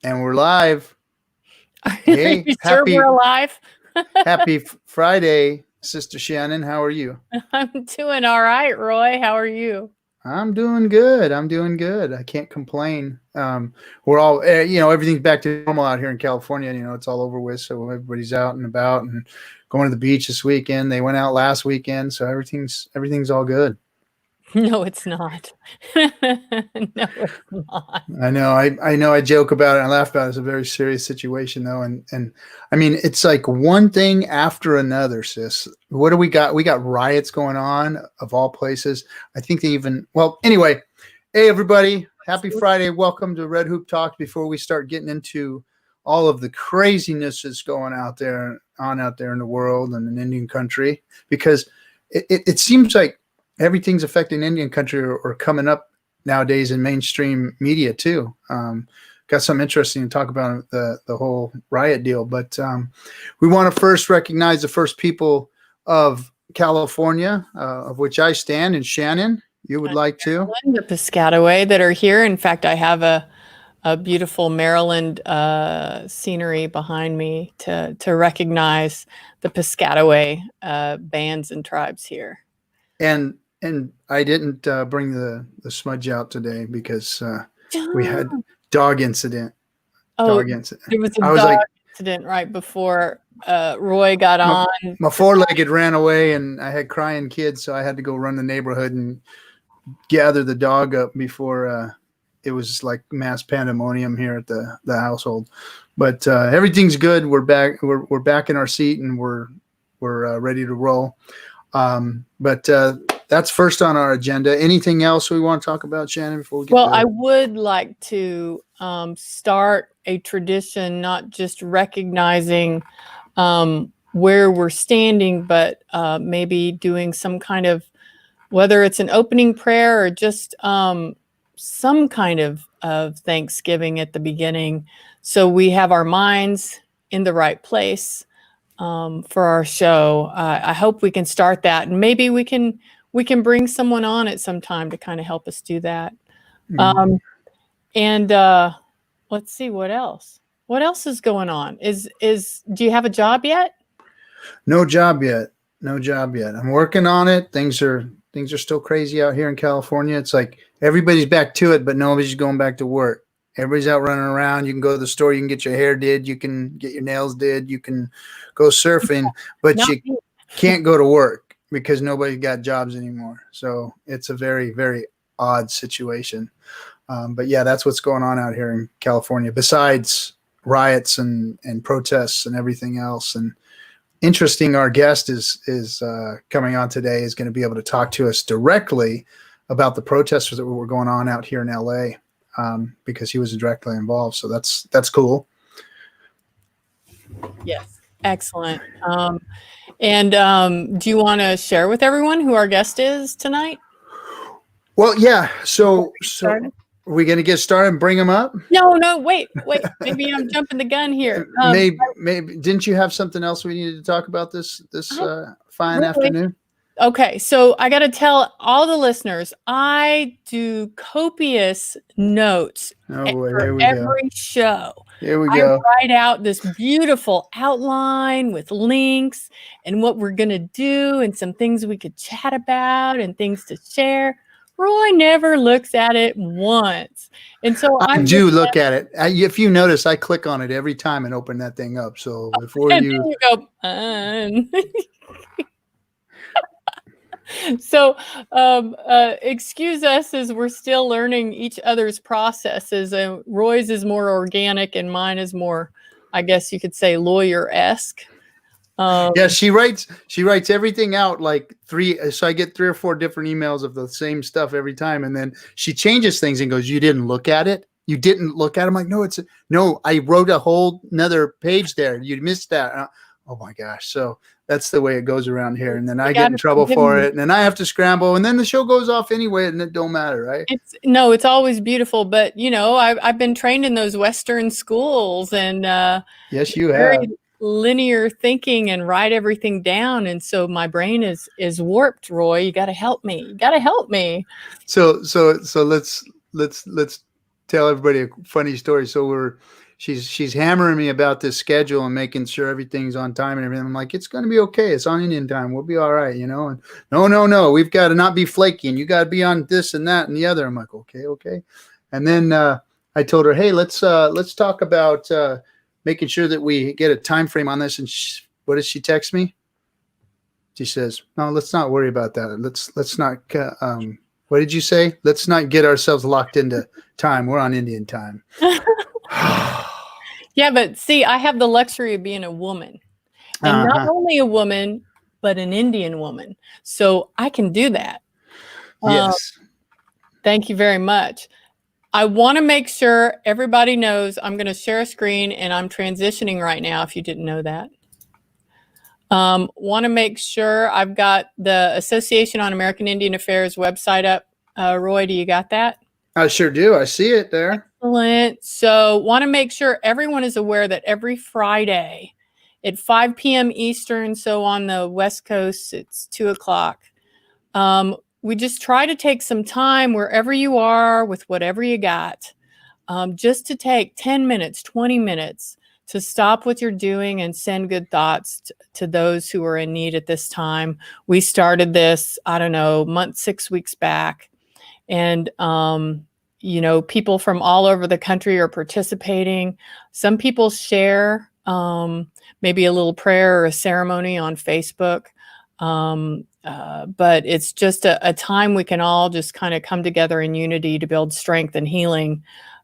And we're live. Are Hey, you sure we're alive? happy Friday, Sister Shannon. How are you? I'm doing all right, Roy. How are you? I'm doing good. I can't complain. We're all, everything's back to normal out here in California. It's all over with. So everybody's out and about and going to the beach this weekend. They went out last weekend. So everything's all good. No, it's not. No, it's not. I know. I joke about it. And I laugh about it. It's a very serious situation, though, and I mean, it's like one thing after another, sis. What do we got? We got riots going on, of all places. I think they even. Well, anyway, hey everybody, happy Friday. Welcome to Red Hoop Talks. Before we start getting into all of the craziness that's going out there in the world and in Indian country, because it seems like everything's affecting Indian country or coming up nowadays in mainstream media too. Got something interesting to talk about the whole riot deal, but we want to first recognize the first people of California, of which I stand. And Shannon, you would like to? The Piscataway that are here. In fact, I have a beautiful Maryland scenery behind me to recognize the Piscataway bands and tribes here. And I didn't bring the smudge out today because we had dog incident. There was a dog incident right before Roy got on. My four-legged ran away, and I had crying kids, so I had to go run the neighborhood and gather the dog up before it was like mass pandemonium here at the household. But everything's good. We're back. We're back in our seat, and we're ready to roll. But that's first on our agenda. Anything else we want to talk about, Shannon, before we get I would like to start a tradition, not just recognizing where we're standing, but maybe doing some kind of, whether it's an opening prayer or just some kind of Thanksgiving at the beginning, so we have our minds in the right place for our show. I hope we can start that, and maybe we can bring someone on at some time to kind of help us do that. Mm-hmm. And let's see what else. What else is going on? Do you have a job yet? No job yet. I'm working on it. Things are still crazy out here in California. It's like everybody's back to it, but nobody's going back to work. Everybody's out running around. You can go to the store. You can get your hair did. You can get your nails did. You can go surfing, but you can't go to work because nobody got jobs anymore. So it's a very, very odd situation. But yeah, that's what's going on out here in California, besides riots and protests and everything else. And interesting, our guest is coming on today, is going to be able to talk to us directly about the protests that were going on out here in LA, because he was directly involved. So that's cool. Yes. Excellent. And do you want to share with everyone who our guest is tonight? Well, yeah. So are we going to get started and bring him up? No, wait. Maybe I'm jumping the gun here. Maybe didn't you have something else we needed to talk about this fine afternoon? Okay, so I got to tell all the listeners, I do copious notes for every show. Here we go. I write out this beautiful outline with links and what we're going to do and some things we could chat about and things to share. Roy never looks at it once. And so I do look at it. If you notice, I click on it every time and open that thing up. So before you go, so excuse us as we're still learning each other's processes. Roy's is more organic and mine is more, I guess you could say, lawyer-esque. Yeah, she writes everything out like so I get 3 or 4 different emails of the same stuff every time, and then she changes things and goes, "You didn't look at it? You didn't look at it?" I'm like, no, I wrote a whole another page there. You missed that. Oh my gosh. So that's the way it goes around here. And then I get in trouble for it, and then I have to scramble, and then the show goes off anyway, and it don't matter, right? It's always beautiful, but I've been trained in those Western schools, and yes, you have linear thinking and write everything down, and so my brain is warped. Roy, you got to help me. So let's tell everybody a funny story. So she's hammering me about this schedule and making sure everything's on time and everything. I'm like, it's going to be okay. It's on Indian time. We'll be all right, you know. And no, we've got to not be flaky, and you got to be on this and that and the other. I'm like, okay. And then I told her, hey, let's talk about making sure that we get a time frame on this. And what did she text me? She says, no, let's not worry about that. Let's not. What did you say? Let's not get ourselves locked into time. We're on Indian time. Yeah, but see, I have the luxury of being a woman, and not only a woman, but an Indian woman. So I can do that. Yes. Thank you very much. I want to make sure everybody knows I'm going to share a screen, and I'm transitioning right now, if you didn't know that. Want to make sure I've got the Association on American Indian Affairs website up. Roy, do you got that? I sure do. I see it there. Excellent. So want to make sure everyone is aware that every Friday at 5 p.m. Eastern, so on the West Coast, it's 2 o'clock. We just try to take some time wherever you are with whatever you got, just to take 10 minutes, 20 minutes to stop what you're doing and send good thoughts to those who are in need at this time. We started this, 6 weeks back. And, people from all over the country are participating. Some people share maybe a little prayer or a ceremony on Facebook. But it's just a time we can all just kind of come together in unity to build strength and healing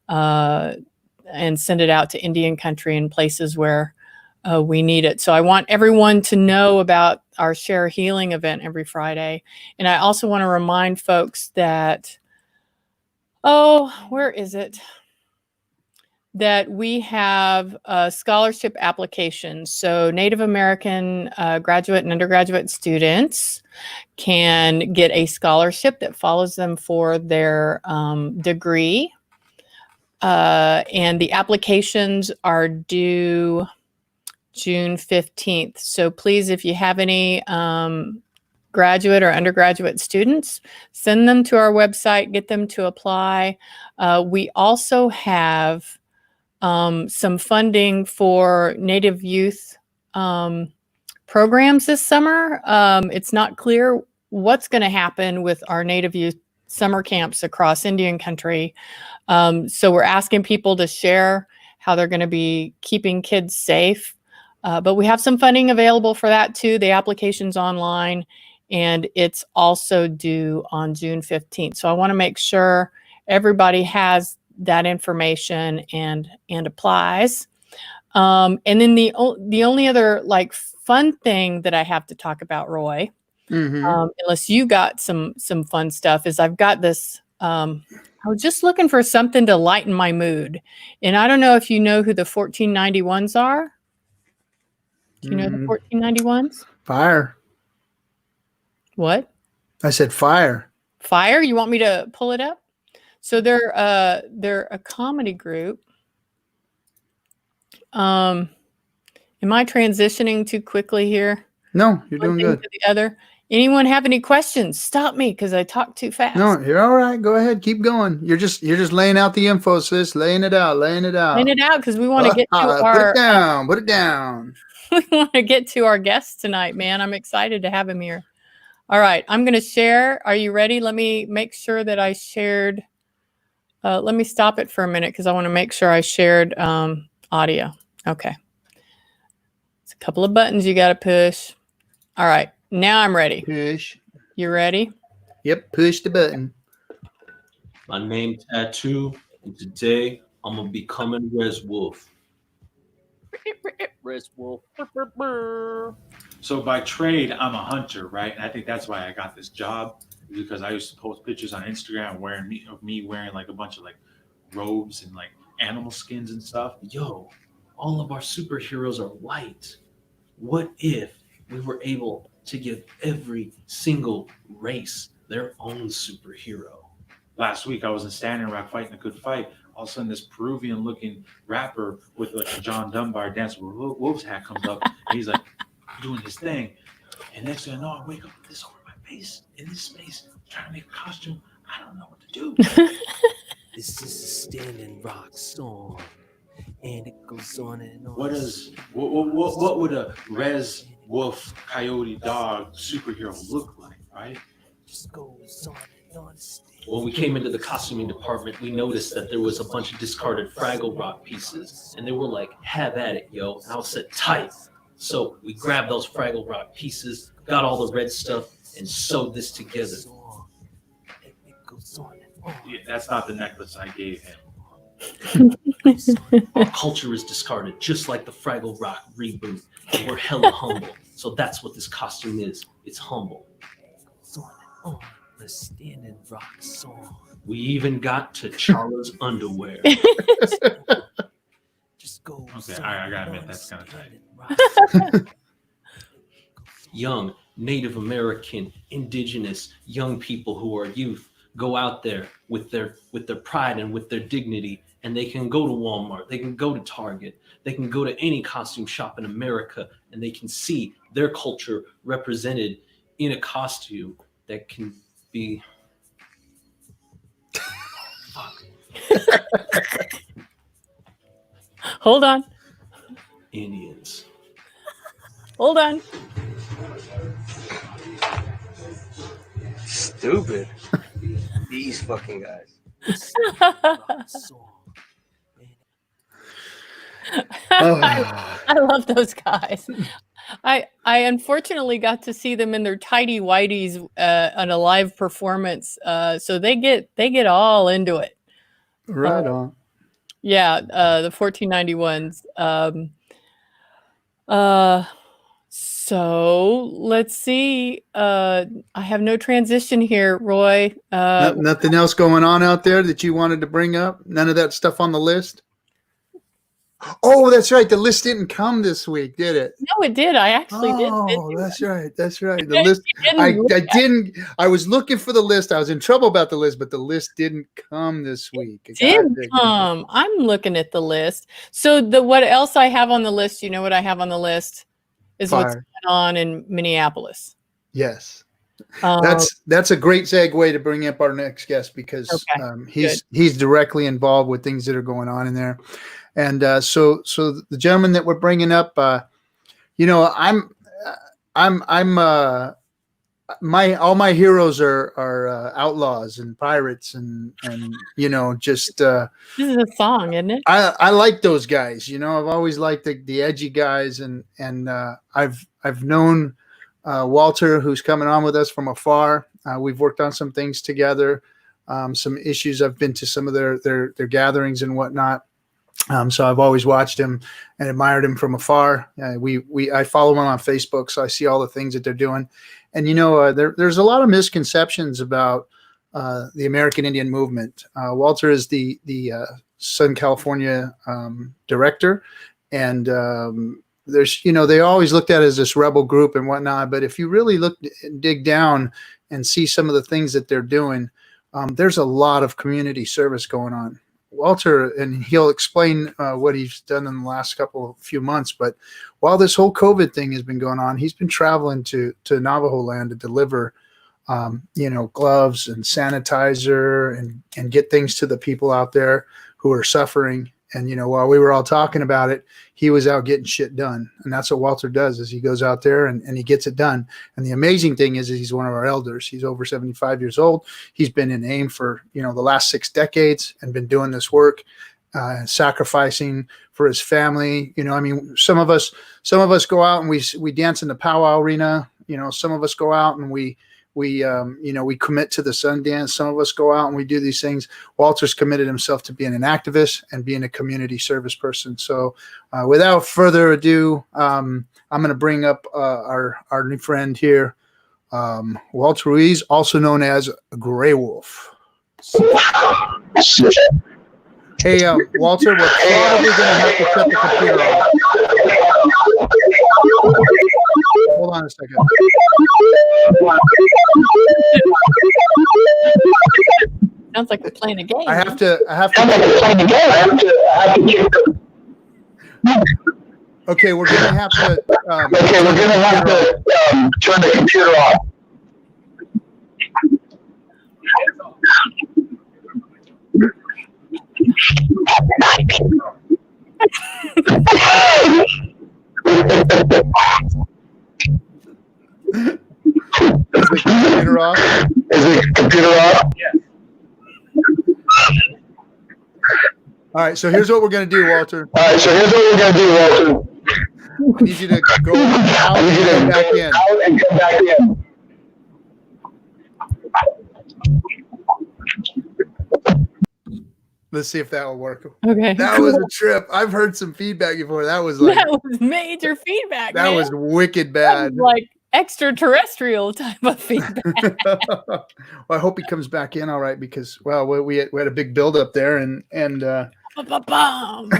and send it out to Indian country and places where we need it. So I want everyone to know about our Share Healing event every Friday. And I also want to remind folks that, where is it? That we have scholarship applications. So Native American graduate and undergraduate students can get a scholarship that follows them for their degree. And the applications are due June 15th. So please, if you have any graduate or undergraduate students, send them to our website, get them to apply. We also have some funding for Native youth programs this summer. It's not clear what's going to happen with our Native youth summer camps across Indian country. So we're asking people to share how they're going to be keeping kids safe. But we have some funding available for that too. The application's online, and it's also due on June 15th. So I want to make sure everybody has that information and applies. And then the only other fun thing that I have to talk about, Roy, unless you got some fun stuff, is I've got this. I was just looking for something to lighten my mood, and I don't know if you know who the 1491s are. Do you know the 1491s? Fire. What? I said fire. Fire? You want me to pull it up? So they're a comedy group. Am I transitioning too quickly here? No, you're doing good. To the other. Anyone have any questions? Stop me because I talk too fast. No, you're all right. Go ahead. Keep going. You're just laying out the info, sis. Laying it out. Laying it out because we want to get to our. Put it down. We want to get to our guest tonight, man. I'm excited to have him here. All right, I'm going to share. Are you ready? Let me make sure that I shared. Let me stop it for a minute because I want to make sure I shared audio. Okay. It's a couple of buttons you got to push. All right, now I'm ready. Push. You ready? Yep, push the button. My name tattoo, and today I'm going to be coming Res Wolf. Res Wolf. So by trade, I'm a hunter, right? And I think that's why I got this job, because I used to post pictures on Instagram of me wearing like a bunch of like robes and like animal skins and stuff. Yo, all of our superheroes are white. What if we were able to give every single race their own superhero? Last week I was in Standing Rock fighting a good fight. All of a sudden, this Peruvian-looking rapper with like a John Dunbar dance with a wolf's hat comes up, and he's like doing his thing. And next thing I know, I wake up with this over my face in this space, trying to make a costume. I don't know what to do. This is a standing rock song, and it goes on and on. What would a res wolf coyote dog superhero look like, right? Just goes on and on. When we came into the costuming department, we noticed that there was a bunch of discarded Fraggle Rock pieces, and they were like, "Have at it, yo!" And I was said, "Tight." So we grabbed those Fraggle Rock pieces, got all the red stuff, and sewed this together. Yeah, that's not the necklace I gave him. Our culture is discarded, just like the Fraggle Rock reboot. And we're hella humble. So that's what this costume is. It's humble. The standing rock song. We even got to Chara's underwear. Just goes Okay, on I gotta and admit, on, that's kinda tight. standing rock. Young Native American, indigenous, young people who are youth go out there with their pride and with their dignity, and they can go to Walmart, they can go to Target, they can go to any costume shop in America, and they can see their culture represented in a costume that can be fuck, Hold on. Indians. Hold on. Stupid. These fucking guys. Rock song. I love those guys. I unfortunately got to see them in their tidy whities on a live performance. So they get all into it. Right on. Yeah, the 1491s. So let's see. I have no transition here, Roy. Nothing else going on out there that you wanted to bring up? None of that stuff on the list? Oh, that's right. The list didn't come this week, did it? No, it did. I actually did. Oh, that's right. That's right. The list. didn't I look didn't. I was looking for the list. I was in trouble about the list, but the list didn't come this week. Did God, come. I'm looking at the list. So what else I have on the list? You know what I have on the list is what's Fire. going on in Minneapolis. Yes. Um, That's a great segue to bring up our next guest because Okay, he's directly involved with things that are going on in there, and so the gentleman that we're bringing up, all my heroes are outlaws and pirates and just this is a song, isn't it? I like those guys. I've always liked the edgy guys, and I've known Walter, who's coming on with us from afar. We've worked on some things together, some issues. I've been to some of their gatherings and whatnot. So I've always watched him and admired him from afar. I follow him on Facebook, so I see all the things that they're doing. And there's a lot of misconceptions about the American Indian movement. Walter is the Southern California director, and there's they always looked at it as this rebel group and whatnot. But if you really dig down and see some of the things that they're doing, there's a lot of community service going on. Walter, and he'll explain what he's done in the last few months. But while this whole COVID thing has been going on, he's been traveling to Navajo land to deliver, gloves and sanitizer and get things to the people out there who are suffering. And, while we were all talking about it, he was out getting shit done. And that's what Walter does is he goes out there and he gets it done. And the amazing thing is he's one of our elders. He's over 75 years old. He's been in AIM for, the last 6 decades and been doing this work, sacrificing for his family. Some of us go out and we dance in the powwow arena. Some of us go out and we commit to the Sundance. Some of us go out and we do these things. Walter's committed himself to being an activist and being a community service person. So without further ado, I'm going to bring up our new friend here, Walter Ruiz, also known as Gray Wolf. Hey, Walter, we're probably going to have to shut the computer off. Hold on a second. Sounds like we're playing a game. I have to. Okay, we're gonna have to. Turn the computer off. Is the computer off? All right, so here's what we're going to do, Walter. I need you to go out and come back in. Let's see if that will work. Okay. That was a trip. I've heard some feedback before. That was like that was major feedback. that man. was wicked That bad. was like extraterrestrial type of feedback. Well, I hope he comes back in all right because well, we had a big build up there and Ba-ba-bum.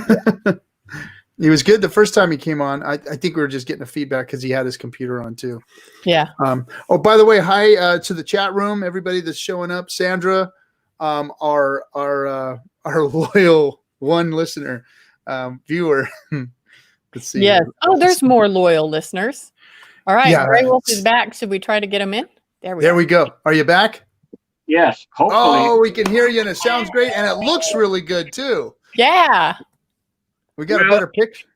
he was good the first time he came on. I think we were just getting a feedback because he had his computer on too. Yeah. Oh, by the way, hi to the chat room, everybody that's showing up. Sandra, our loyal one listener, viewer. Let's see. Yes. Oh, there's more loyal listeners. All right. Yeah. Gray Wolf is back. Should we try to get him in? There we go. Are you back? Yes, hopefully. Oh, we can hear you and it sounds great and it looks really good too. Yeah. We got a better picture.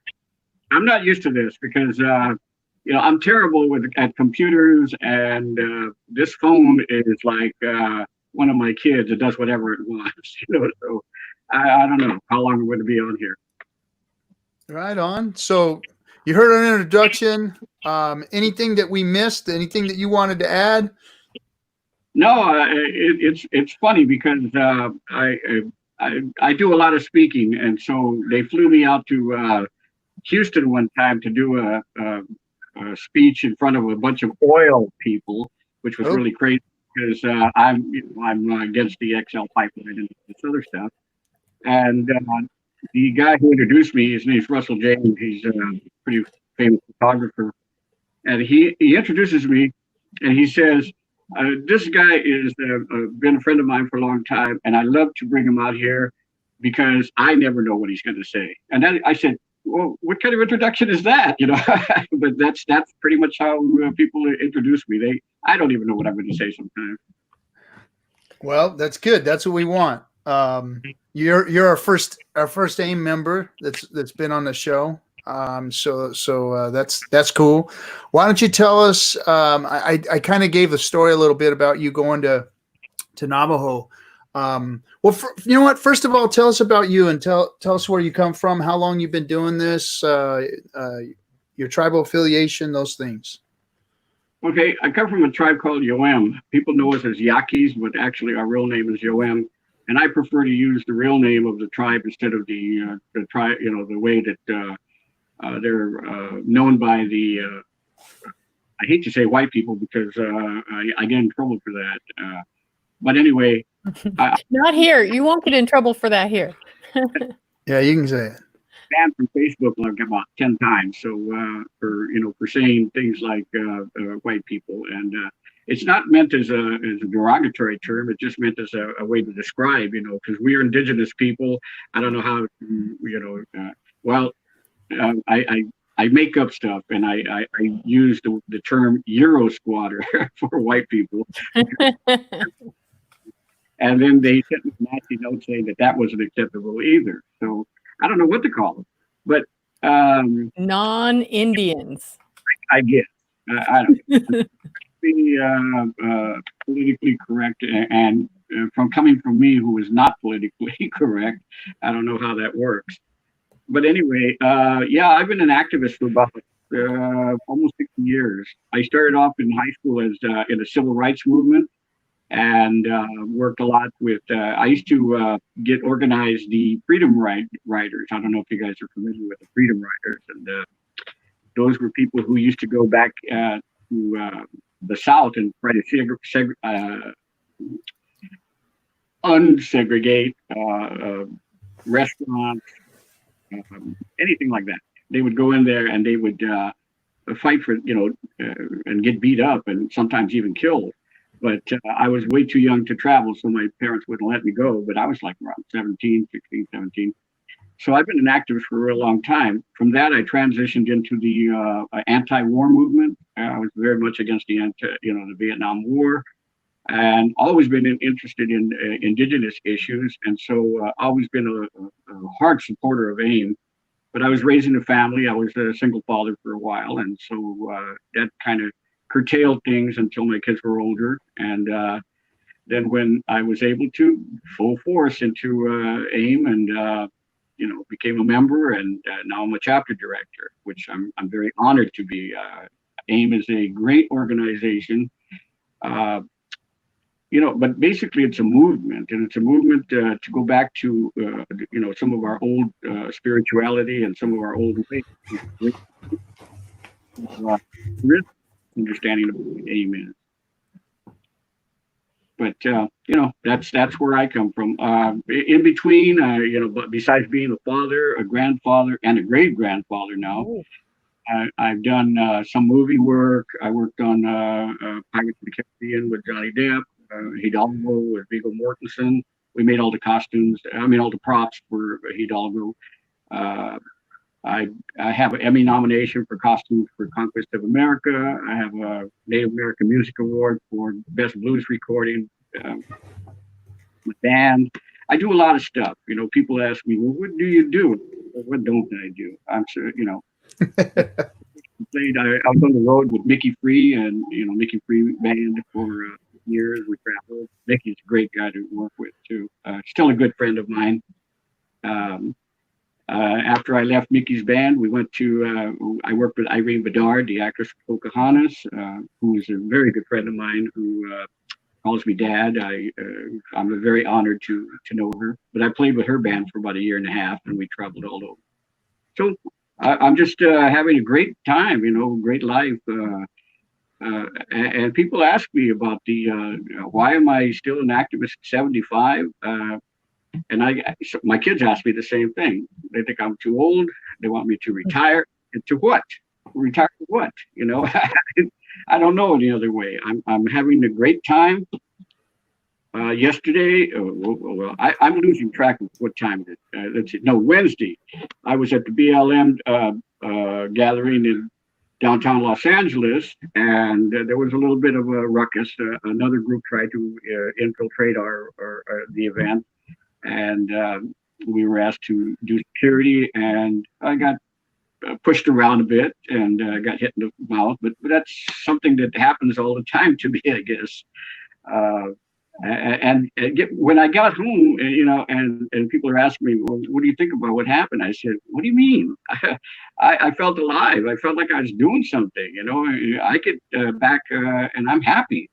I'm not used to this because I'm terrible at computers, and this phone is like one of my kids. It does whatever it wants, So I don't know how long I'm going to be on here. Right on. So you heard an introduction. Anything that we missed? Anything that you wanted to add? No, it's funny because I do a lot of speaking, and so they flew me out to Houston one time to do a speech in front of a bunch of oil people, which was really crazy because I'm against the XL pipeline and this other stuff. And the guy who introduced me, his name's Russell James. He's a pretty famous photographer, and he introduces me, and he says, this guy is been a friend of mine for a long time, and I love to bring him out here because I never know what he's going to say. And then I said, well, what kind of introduction is that? But that's pretty much how people introduce me. I don't even know what I'm going to say sometimes. Well, that's good. That's what we want. You're our first AIM member that's been on the show. So that's cool. Why don't you tell us? I kind of gave the story a little bit about you going to Navajo. Well, you know what? First of all, tell us about you and tell us where you come from, how long you've been doing this, your tribal affiliation, those things. Okay, I come from a tribe called Yoem. People know us as Yaquis, but actually our real name is Yoem, and I prefer to use the real name of the tribe instead of the tribe. The way that they're known by the. I hate to say white people because I get in trouble for that. But anyway, not here. You won't get in trouble for that here. Yeah, you can say it. Banned from Facebook like about 10 times. So for saying things like white people, and it's not meant as a derogatory term. It's just meant as a way to describe, because we are indigenous people. I don't know how, I make up stuff, and I use the term Euro squatter for white people. And then they sent me a nasty note saying that wasn't acceptable either. So I don't know what to call them, but non-Indians. I guess I don't know. Be politically correct, and from coming from me, who is not politically correct, I don't know how that works. But anyway, I've been an activist for about almost 60 years. I started off in high school as in the civil rights movement, and worked a lot with. I used to get organized the Freedom Riders. I don't know if you guys are familiar with the Freedom Riders, and those were people who used to go back to the South and try to unsegregate restaurants, anything like that. They would go in there and they would fight for, and get beat up and sometimes even killed. But I was way too young to travel, so my parents wouldn't let me go. But I was like around 16, 17. So I've been an activist for a real long time. From that, I transitioned into the anti-war movement. I was very much against the Vietnam War. and always been interested in indigenous issues, and so always been a hard supporter of AIM. But I was raised in a family. I was a single father for a while, and so that kind of curtailed things until my kids were older. And then when I was able to, full force into AIM, and became a member, and now I'm a chapter director, which I'm very honored to be. AIM is a great organization. But basically it's a movement, and it's a movement to go back to, some of our old spirituality and some of our old ways. Understanding of what AIM is. But, that's where I come from. In between, but besides being a father, a grandfather, and a great grandfather now, I've done some movie work. I worked on Pirates of the Caribbean with Johnny Depp. Hidalgo with Viggo Mortensen. We made all the costumes. All the props for Hidalgo. I have an Emmy nomination for costumes for Conquest of America. I have a Native American Music Award for Best Blues Recording. With band. I do a lot of stuff. People ask me, well, what do you do? What don't I do? I'm sure, played. I was on the road with Mickey Free and Mickey Free band for years. We traveled. Mickey's a great guy to work with too. Still a good friend of mine. After I left Mickey's band, we went to. I worked with Irene Bedard, the actress from Pocahontas, who is a very good friend of mine who calls me Dad. I'm very honored to know her. But I played with her band for about a year and a half, and we traveled all over. So I'm just having a great time, great life. And people ask me about why am I still an activist at 75? And my kids ask me the same thing. They think I'm too old. They want me to retire. And to what? Retire to what? I don't know any other way. I'm having a great time. Yesterday, I'm losing track of what time it is. Let's see. No, Wednesday, I was at the BLM gathering in downtown Los Angeles, and there was a little bit of a ruckus. Another group tried to infiltrate the event, and we were asked to do security, and I got pushed around a bit and got hit in the mouth. But that's something that happens all the time to me, I guess. When I got home, and people are asking me, well, what do you think about what happened? I said, what do you mean? I felt alive. I felt like I was doing something, I get back and I'm happy.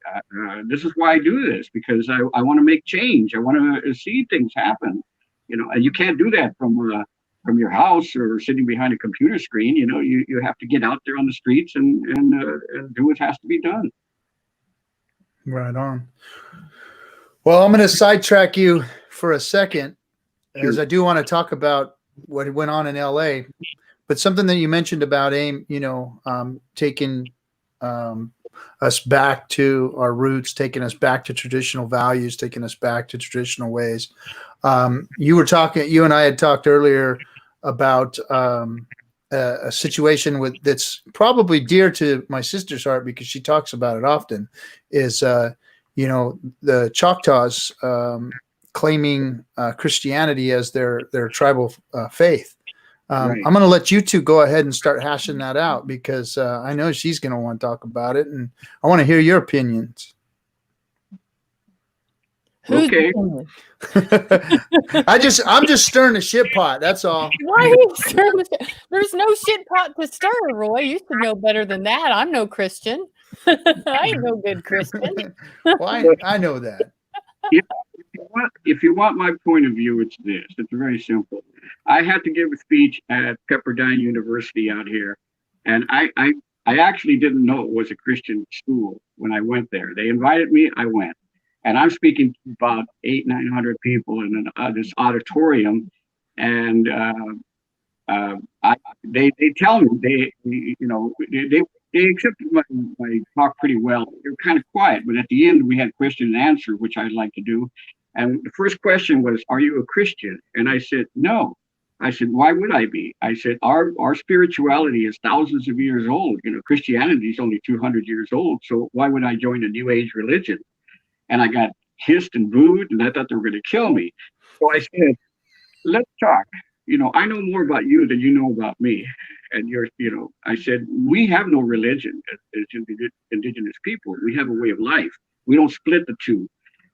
This is why I do this, because I want to make change. I want to see things happen, and you can't do that from your house or sitting behind a computer screen. You have to get out there on the streets and do what has to be done. Right on. Well, I'm going to sidetrack you for a second, because I do want to talk about what went on in LA, but something that you mentioned about AIM, taking us back to our roots, taking us back to traditional values, taking us back to traditional ways. You and I had talked earlier about a situation that's probably dear to my sister's heart, because she talks about it often, is the Choctaws claiming Christianity as their tribal faith. Right. I'm going to let you two go ahead and start hashing that out, because I know she's going to want to talk about it, and I want to hear your opinions. Okay. I'm just stirring the shit pot. That's all. Why are you stirring the shit? There's no shit pot to stir, Roy. You should know better than that. I'm no Christian. I ain't no good Christian. Well, I know that. If you want my point of view, it's this. It's very simple. I had to give a speech at Pepperdine University out here, and I actually didn't know it was a Christian school when I went there. They invited me, I went. And I'm speaking to about 800-900 people in this auditorium, and they tell me they accepted my talk pretty well. They were kind of quiet, but at the end we had question and answer, which I'd like to do. And the first question was, "Are you a Christian?" And I said, "No." I said, "Why would I be?" I said, "Our spirituality is thousands of years old. Christianity is only 200 years old. So why would I join a New Age religion?" and I got hissed and booed, and I thought they were going to kill me. So I said, let's talk. I know more about you than you know about me. And I said, we have no religion as indigenous people. We have a way of life. We don't split the two.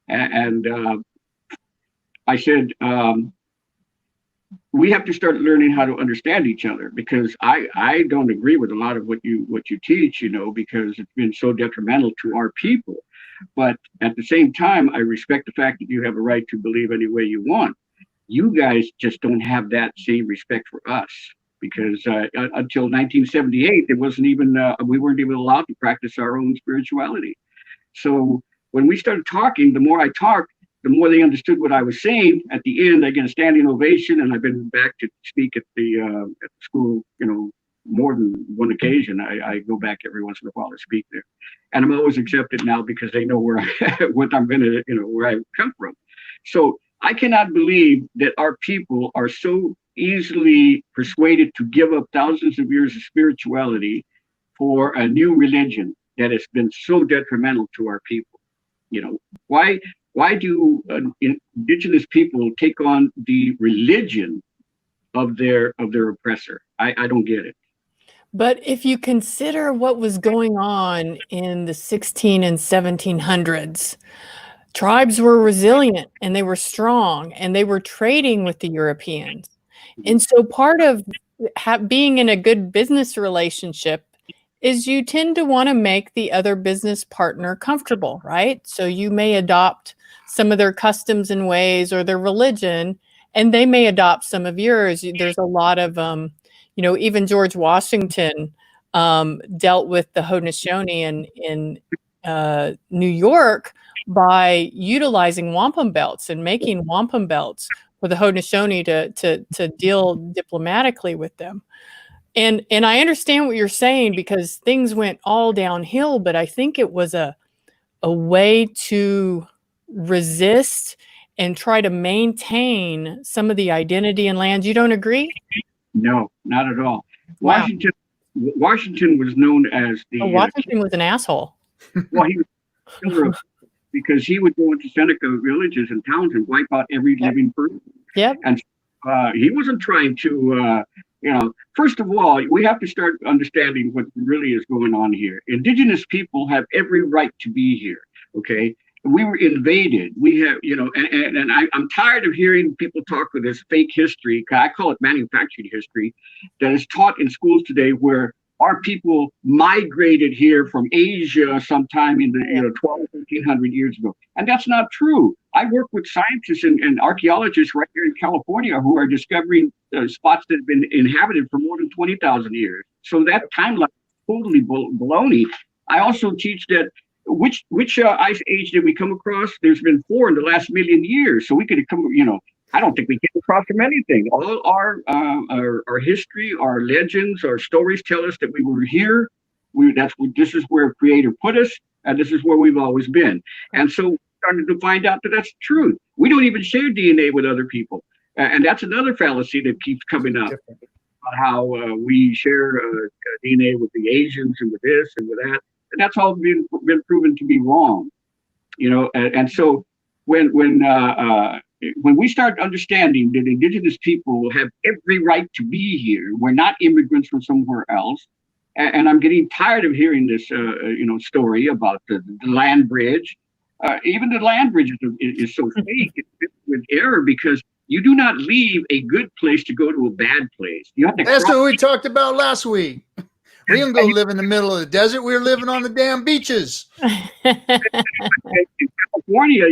And I said, we have to start learning how to understand each other, because I don't agree with a lot of what you teach, because it's been so detrimental to our people. But at the same time, I respect the fact that you have a right to believe any way you want. You guys just don't have that same respect for us, because until 1978, it wasn't even we weren't even allowed to practice our own spirituality. So when we started talking, the more I talked, the more they understood what I was saying. At the end, I get a standing ovation, and I've been back to speak at the school, more than one occasion. I go back every once in a while to speak there, and I'm always accepted now because they know where what I'm gonna, where I come from. So I cannot believe that our people are so easily persuaded to give up thousands of years of spirituality for a new religion that has been so detrimental to our people. Why do indigenous people take on the religion of their oppressor? I don't get it. But if you consider what was going on in the 16 and 1700s, tribes were resilient and they were strong and they were trading with the Europeans. And so part of being in a good business relationship is you tend to want to make the other business partner comfortable, right? So you may adopt some of their customs and ways or their religion, and they may adopt some of yours. There's a lot of, even George Washington dealt with the Haudenosaunee in New York by utilizing wampum belts and making wampum belts for the Haudenosaunee to deal diplomatically with them. And I understand what you're saying, because things went all downhill, but I think it was a way to resist and try to maintain some of the identity and lands. You don't agree? No, not at all. Wow. Washington was known as the Washington was an asshole. Well, he was killer of, because he would go into Seneca villages and towns and wipe out every living person. Yep. And he wasn't trying to, first of all, we have to start understanding what really is going on here. Indigenous people have every right to be here. Okay. We were invaded. We have, and I'm tired of hearing people talk with this fake history. I call it manufactured history that is taught in schools today, where our people migrated here from Asia sometime in the 12, 1300 years ago. And that's not true. I work with scientists and archaeologists right here in California who are discovering spots that have been inhabited for more than 20,000 years. So that timeline is totally baloney. I also teach that which ice age did we come across? There's been 4 in the last million years. So we could come, I don't think we came across from anything. All our history, our legends, our stories tell us that we were here. This is where Creator put us, and this is where we've always been. And so we started to find out that that's the truth. We don't even share DNA with other people, and that's another fallacy that keeps coming up. How we share DNA with the Asians and with this and with that, and that's all been proven to be wrong. And so when we start understanding that indigenous people have every right to be here, we're not immigrants from somewhere else. And I'm getting tired of hearing this, story about the land bridge. Even the land bridge is so fake. It's with error, because you do not leave a good place to go to a bad place. You have to. That's what we talked about last week. We didn't go live in the middle of the desert. We were living on the damn beaches. In California,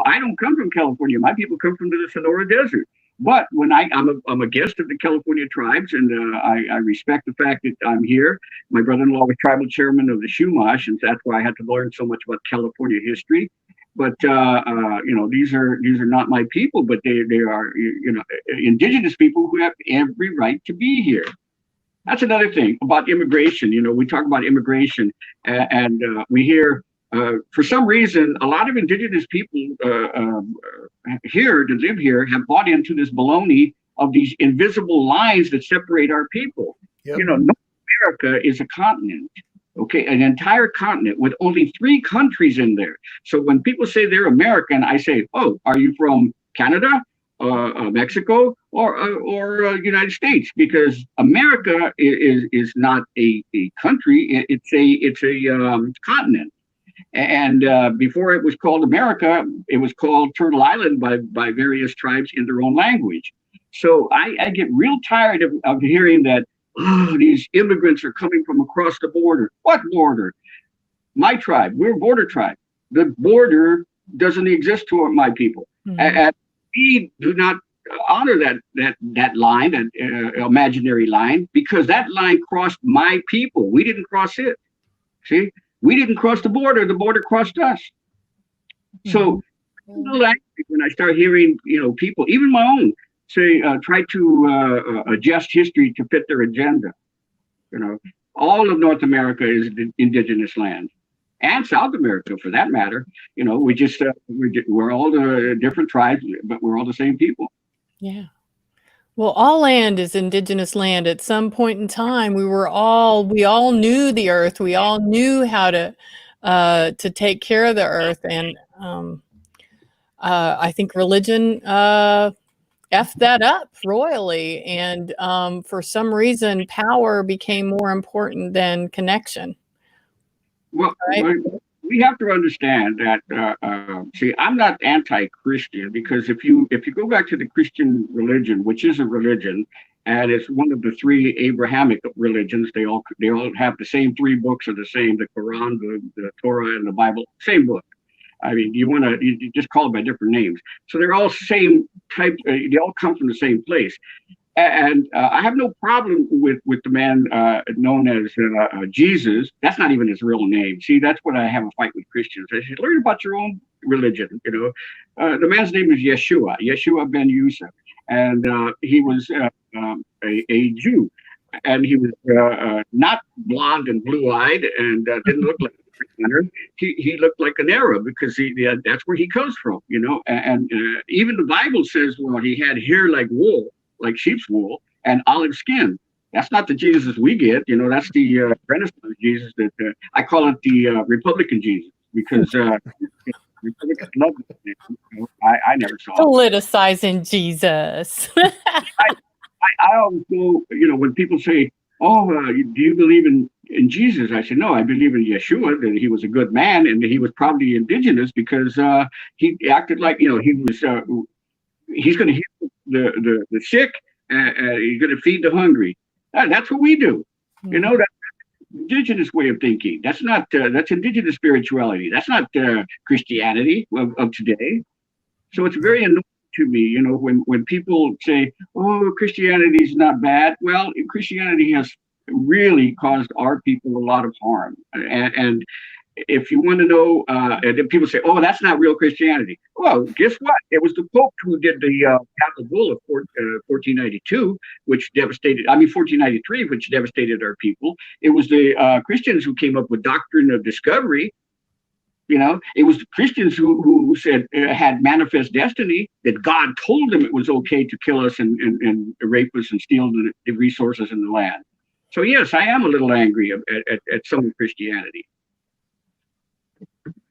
I don't come from California. My people come from the Sonora Desert. But when I'm a guest of the California tribes, and I respect the fact that I'm here. My brother-in-law was tribal chairman of the Chumash, and that's why I had to learn so much about California history. But these are not my people, but they are indigenous people who have every right to be here. That's another thing about immigration. We talk about immigration, and we hear, for some reason, a lot of indigenous people here that live here have bought into this baloney of these invisible lines that separate our people. Yep. North America is a continent. Okay, an entire continent with only 3 countries in there. So when people say they're American, I say, "Oh, are you from Canada, Mexico, or United States?" Because America is not a country; it's a continent. And before it was called America, it was called Turtle Island by various tribes in their own language. So I get real tired of hearing that, oh, these immigrants are coming from across the border. What border? My tribe, we're a border tribe. The border doesn't exist to my people. Mhm. And we do not honor that line, that imaginary line, because that line crossed my people. We didn't cross it. See, we didn't cross the border crossed us. So when I start hearing, people, even my own, say, try to adjust history to fit their agenda. All of North America is indigenous land, and South America, for that matter. We just we're all the different tribes, but we're all the same people. Yeah. Well, all land is indigenous land. At some point in time, we all knew the earth. We all knew how to take care of the earth. And I think religion effed that up royally. And for some reason, power became more important than connection. Well, Right. we have to understand that. See, I'm not anti-Christian, because if you go back to the Christian religion, which is a religion, and it's one of the 3 Abrahamic religions, they all have the same 3 books, are the same: the Quran, the Torah, and the Bible, same book. I mean, you just call them by different names. So they're all same type. They all come from the same place. And I have no problem with the man known as Jesus. That's not even his real name. See, that's what I have a fight with Christians. I say, learn about your own religion. The man's name is Yeshua ben Yusuf, and he was a Jew, and he was not blonde and blue-eyed, and didn't look like a Christian. He looked like an Arab, because that's where he comes from. And even the Bible says, well, he had hair like wool, like sheep's wool, and olive skin. That's not the Jesus we get. That's the Renaissance Jesus. That I call it the Republican Jesus, because Republicans love it. I never saw it. Politicizing Jesus. I always go, when people say, "Oh, do you believe in Jesus?" I say, "No, I believe in Yeshua, that he was a good man, and that he was probably indigenous, because he acted like, he was, he's going to heal the sick, he's going to feed the hungry." That's what we do. That's indigenous way of thinking. That's not, that's indigenous spirituality. That's not Christianity of today. So it's very annoying to me, when people say, "Oh, Christianity is not bad." Well, Christianity has really caused our people a lot of harm. And if you want to know, and then people say, "Oh, that's not real Christianity." Well, guess what? It was the Pope who did the Papal Bull of 1492, which devastated, 1493, which devastated our people. It was the Christians who came up with doctrine of discovery. It was the Christians who said, had manifest destiny, that God told them it was okay to kill us and rape us and steal the resources in the land. So yes, I am a little angry at some of Christianity.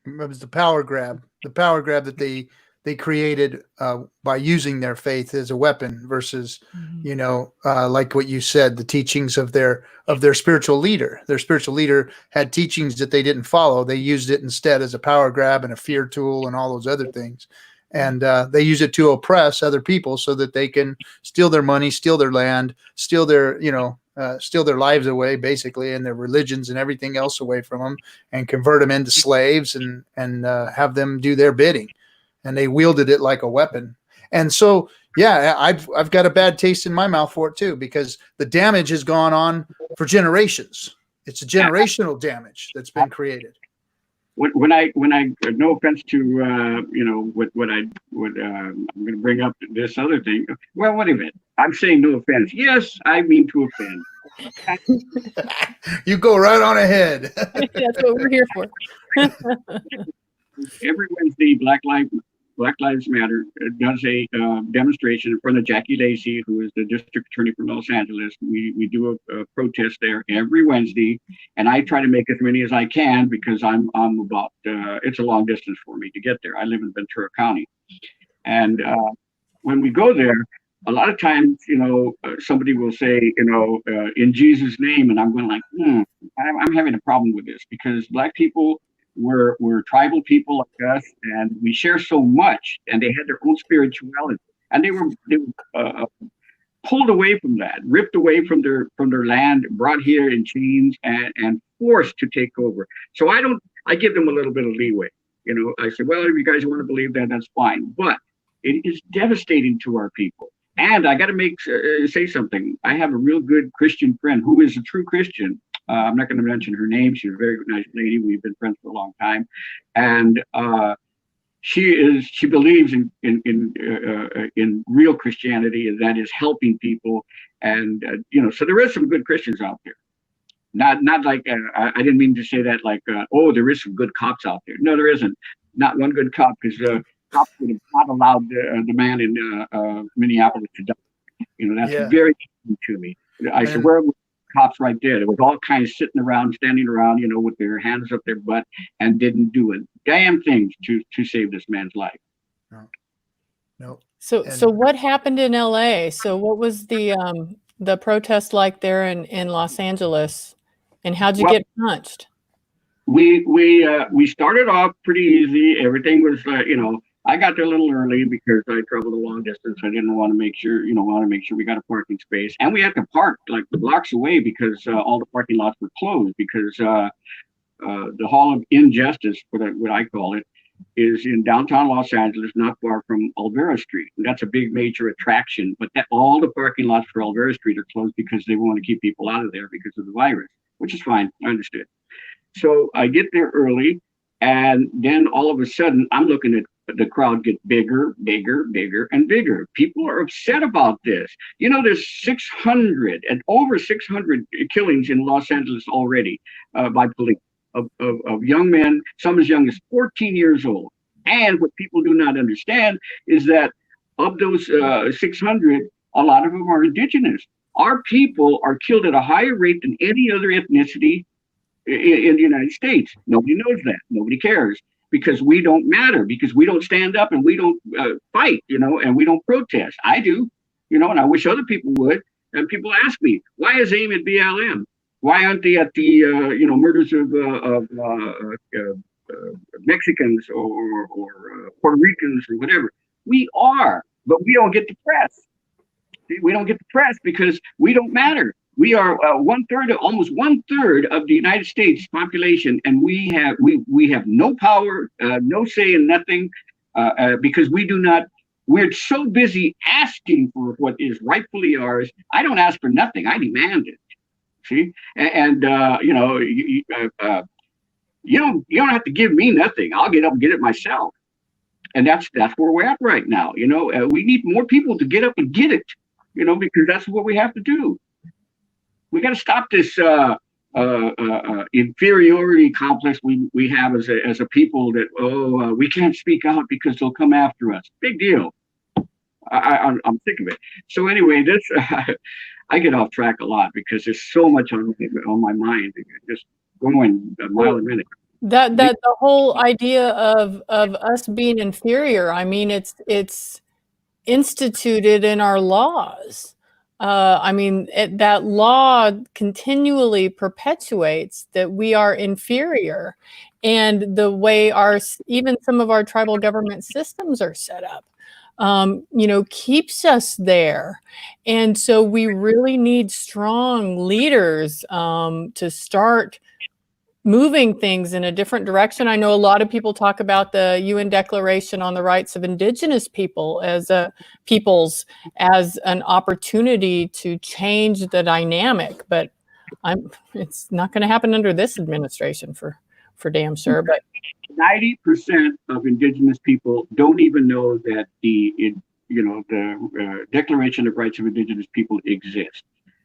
It was the power grab that they created by using their faith as a weapon versus, like what you said, the teachings of their spiritual leader. Their spiritual leader had teachings that they didn't follow. They used it instead as a power grab and a fear tool and all those other things. And they use it to oppress other people so that they can steal their money, steal their land, steal their lives away, basically, and their religions and everything else away from them, and convert them into slaves and have them do their bidding. And they wielded it like a weapon. And so, yeah, I've got a bad taste in my mouth for it too, because the damage has gone on for generations. It's a generational damage that's been created. When I no offense to what I'm going to bring up this other thing. Well, what of it? I'm saying no offense. Yes, I mean to offend. You go right on ahead. That's what we're here for. Every Wednesday, Black Black Lives Matter does a demonstration in front of Jackie Lacey, who is the district attorney for Los Angeles. We do a protest there every Wednesday, and I try to make as many as I can because I'm about it's a long distance for me to get there. I live in Ventura County, and when we go there, a lot of times, somebody will say, in Jesus' name, and I'm going like, I'm having a problem with this because Black people were tribal people like us, and we share so much, and they had their own spirituality, and they were pulled away from that, ripped away from their land, brought here in chains, and forced to take over. So I give them a little bit of leeway. I say, well, if you guys want to believe that, that's fine, but it is devastating to our people. And I got to say something. I have a real good Christian friend who is a true Christian. I'm not going to mention her name. She's a very nice lady. We've been friends for a long time, and she believes in real Christianity, and that is helping people. And so there is some good Christians out there. Not like I didn't mean to say that like there is some good cops out there. No, there isn't. Not one good cop, because cops would have not allowed the man in Minneapolis to die. That's very interesting to me. I said, where were cops right there? It was all kind of standing around, with their hands up their butt, and didn't do a damn thing to save this man's life. No. So what happened in LA? So what was the protest like there in Los Angeles, and how'd you get punched? We started off pretty easy. Everything was, I got there a little early because I traveled a long distance. I didn't want to make sure we got a parking space, and we had to park like the blocks away because all the parking lots were closed because the Hall of Injustice, what I call it, is in downtown Los Angeles, not far from Olvera Street. And that's a big major attraction, but all the parking lots for Olvera Street are closed because they want to keep people out of there because of the virus, which is fine. I understood. So I get there early, and then all of a sudden I'm looking at the crowd get bigger, and bigger. People are upset about this. There's 600 and over 600 killings in Los Angeles already by police of young men, some as young as 14 years old. And what people do not understand is that of those 600, a lot of them are indigenous. Our people are killed at a higher rate than any other ethnicity in the United States. Nobody knows that. Nobody cares. Because we don't matter, because we don't stand up and we don't fight, and we don't protest. I do, and I wish other people would. And people ask me, why is AIM at BLM? Why aren't they at the, murders of Mexicans or Puerto Ricans or whatever? We are, but we don't get the press. We don't get the press because we don't matter. We are almost one third of the United States population, and we have no power, no say in nothing, because we're so busy asking for what is rightfully ours. I don't ask for nothing. I demand it. See, and you don't have to give me nothing. I'll get up and get it myself. And that's where we're at right now. We need more people to get up and get it, because that's what we have to do. We got to stop this inferiority complex we have as a people that, we can't speak out because they'll come after us. Big deal. I'm sick of it. So anyway, I get off track a lot because there's so much on my mind. Just going a mile a minute. That the whole idea of us being inferior, I mean, it's instituted in our laws. That law continually perpetuates that we are inferior, and the way even some of our tribal government systems are set up, keeps us there. And so we really need strong leaders to start moving things in a different direction. I know a lot of people talk about the UN Declaration on the Rights of Indigenous People as an opportunity to change the dynamic, but it's not going to happen under this administration for damn sure. But 90% of Indigenous people don't even know that the Declaration of Rights of Indigenous People exists.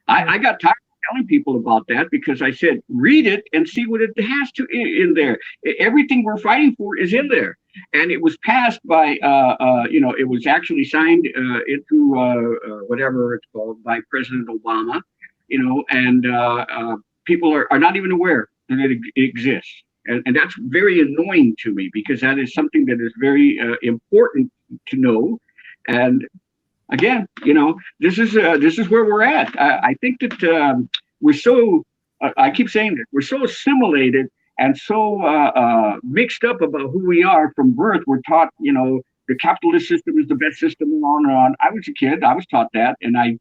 I got tired telling people about that because I said, read it and see what it has to in there. Everything we're fighting for is in there. And it was passed by, it was actually signed into whatever it's called by President Obama, and people are not even aware that it exists. And that's very annoying to me because that is something that is very important to know. And again, this is where we're at. I think that we're so, I keep saying that we're so assimilated and so mixed up about who we are from birth. We're taught, the capitalist system is the best system, and on and on. I was a kid, I was taught that, and I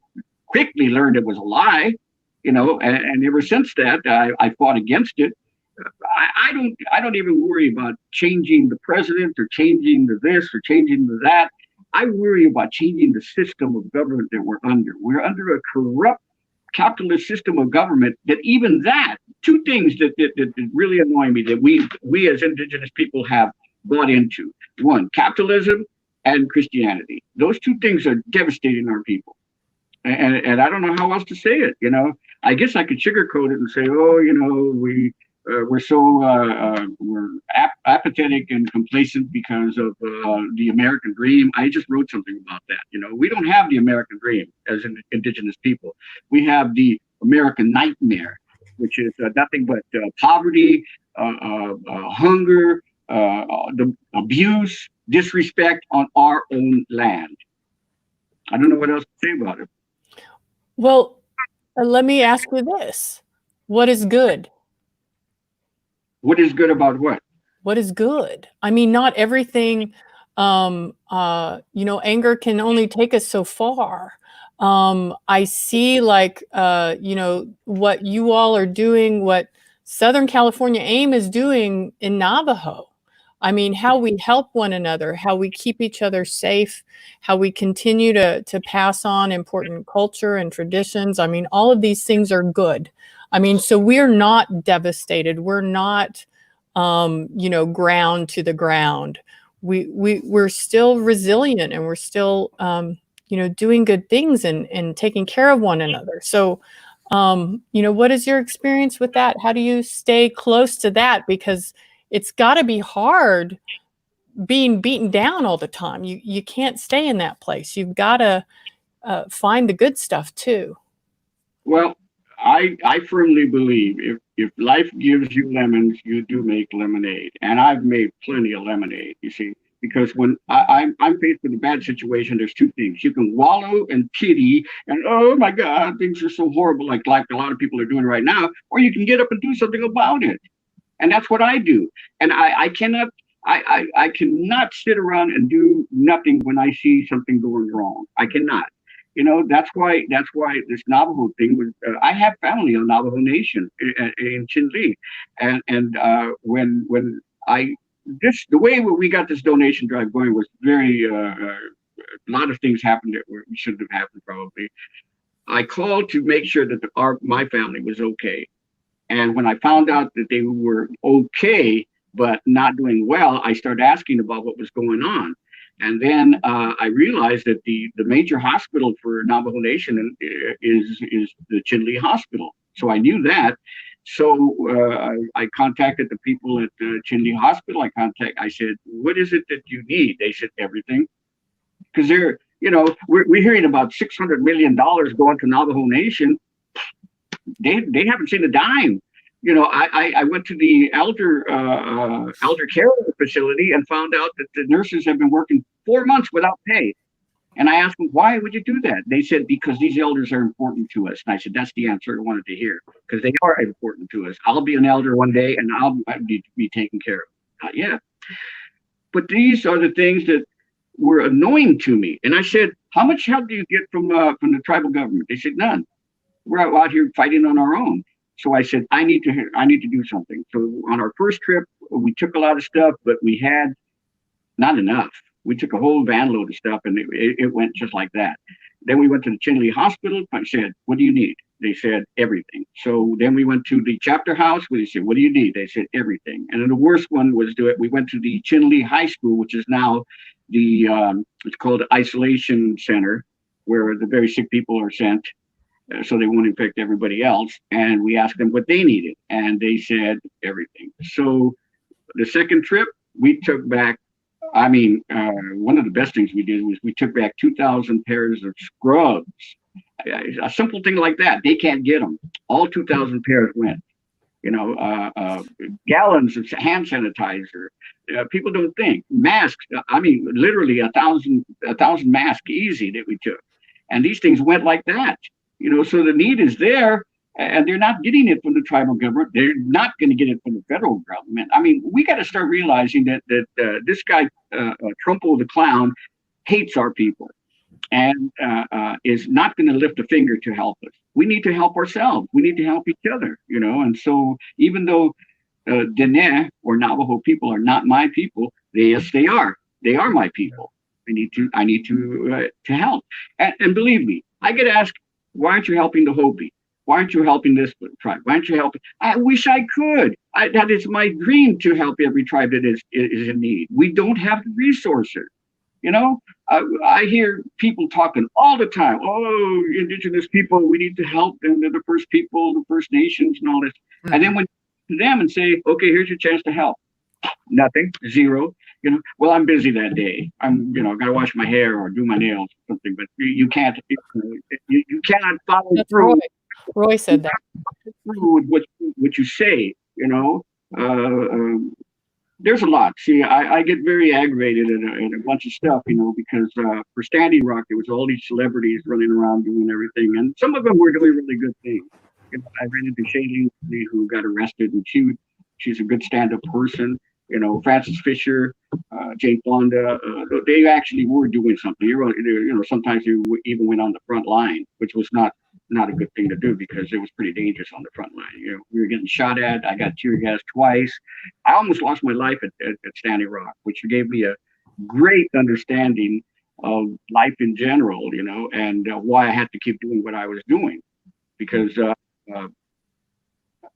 quickly learned it was a lie, and ever since that, I fought against it. I don't even worry about changing the president or changing the this or changing the that. I worry about changing the system of government that we're under. We're under a corrupt capitalist system of government that even that, two things that really annoy me that we as indigenous people have bought into. One, capitalism and Christianity. Those two things are devastating our people. And I don't know how else to say it, I guess I could sugarcoat it and say, we're so we're apathetic and complacent because of the American dream. I just wrote something about that. We don't have the American dream as indigenous people. We have the American nightmare, which is nothing but poverty, hunger, the abuse, disrespect on our own land. I don't know what else to say about it. Well, let me ask you this. What is good? What is good about what? What is good? I mean, not everything, anger can only take us so far. I see what you all are doing, what Southern California AIM is doing in Navajo. I mean, how we help one another, how we keep each other safe, how we continue to pass on important culture and traditions. I mean, all of these things are good. I mean, so we're not devastated. We're not, ground to the ground. We're still resilient, and we're still, doing good things and taking care of one another. So, what is your experience with that? How do you stay close to that? Because it's got to be hard being beaten down all the time. You can't stay in that place. You've got to find the good stuff too. Well, I firmly believe if life gives you lemons, you do make lemonade. And I've made plenty of lemonade, you see, because when I'm faced with a bad situation, there's two things. You can wallow and pity and, oh my God, things are so horrible, like a lot of people are doing right now, or you can get up and do something about it. And that's what I do. And I cannot sit around and do nothing when I see something going wrong. I cannot. That's why this Navajo thing was. I have family on Navajo Nation in Chinle, and when the way we got this donation drive going was very a lot of things happened that shouldn't have happened probably. I called to make sure that my family was okay, and when I found out that they were okay but not doing well, I started asking about what was going on. And then I realized that the major hospital for Navajo Nation is the Chinle Hospital. So I knew that. So I contacted the people at the Chinle Hospital. I said, what is it that you need? They said, everything. Because we're hearing about $600 million going to Navajo Nation. They haven't seen a dime. I went to the elder care facility and found out that the nurses have been working 4 months without pay. And I asked them, why would you do that? They said, because these elders are important to us. And I said, that's the answer I wanted to hear, because they are important to us. I'll be an elder one day and I'll need to be taken care of. Not yet. But these are the things that were annoying to me. And I said, how much help do you get from the tribal government? They said, none. We're out here fighting on our own. So I said, I need to do something. So on our first trip, we took a lot of stuff, but we had not enough. We took a whole van load of stuff, and it went just like that. Then we went to the Chinle Hospital. I said, what do you need? They said, everything. So then we went to the chapter house. We said, what do you need? They said, everything. And then the worst one was we went to the Chinle High School, which is now it's called Isolation Center, where the very sick people are sent, so they won't infect everybody else. And we asked them what they needed, and they said everything. So the second trip, we took back I mean, one of the best things we did was we took back 2,000 pairs of scrubs. A simple thing like that, they can't get them. All 2,000 pairs went. You know, gallons of hand sanitizer. People don't think masks. I mean, literally a thousand masks easy that we took, and these things went like that. You know, so the need is there, and they're not getting it from the tribal government. They're not going to get it from the federal government. I mean, we got to start realizing that this guy Trumpo the clown hates our people, and is not going to lift a finger to help us. We need to help ourselves. We need to help each other, you know. And so, even though Dene or Navajo people are not my people, yes, they are. They are my people. I need to help. And believe me, I get asked, why aren't you helping the Hopi? Why aren't you helping this tribe? Why aren't you helping? I wish I could. That is my dream, to help every tribe that is in need. We don't have the resources. You know, I hear people talking all the time. Oh, indigenous people, we need to help them. They're the first people, the First Nations, and all this. Mm-hmm. And then when to them and say, okay, here's your chance to help. Nothing, zero. You know, well, I'm busy that day. I'm, you know, got to wash my hair or do my nails or something. But you can't, you cannot follow through. Roy said that. With what you say, you know. There's a lot. See, I get very aggravated at a bunch of stuff, you know, because for Standing Rock, there was all these celebrities running around doing everything, and some of them were doing really good things. You know, I ran into Shailene, who got arrested, and she's a good stand-up person. You know, Francis Fisher, Jane Fonda, they actually were doing something. You know, sometimes you even went on the front line, which was not a good thing to do, because it was pretty dangerous on the front line. You know, we were getting shot at. I got tear gassed twice. I almost lost my life at Standing Rock, which gave me a great understanding of life in general, you know, and why I had to keep doing what I was doing, because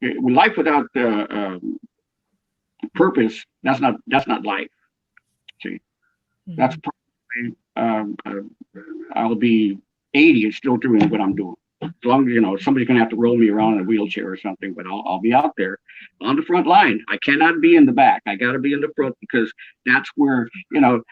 life without purpose, that's not life. See, mm-hmm. That's probably I'll be 80 and still doing what I'm doing. As long as, you know, somebody's gonna have to roll me around in a wheelchair or something, but I'll be out there on the front line. I cannot be in the back. I got to be in the front, because that's where, you know,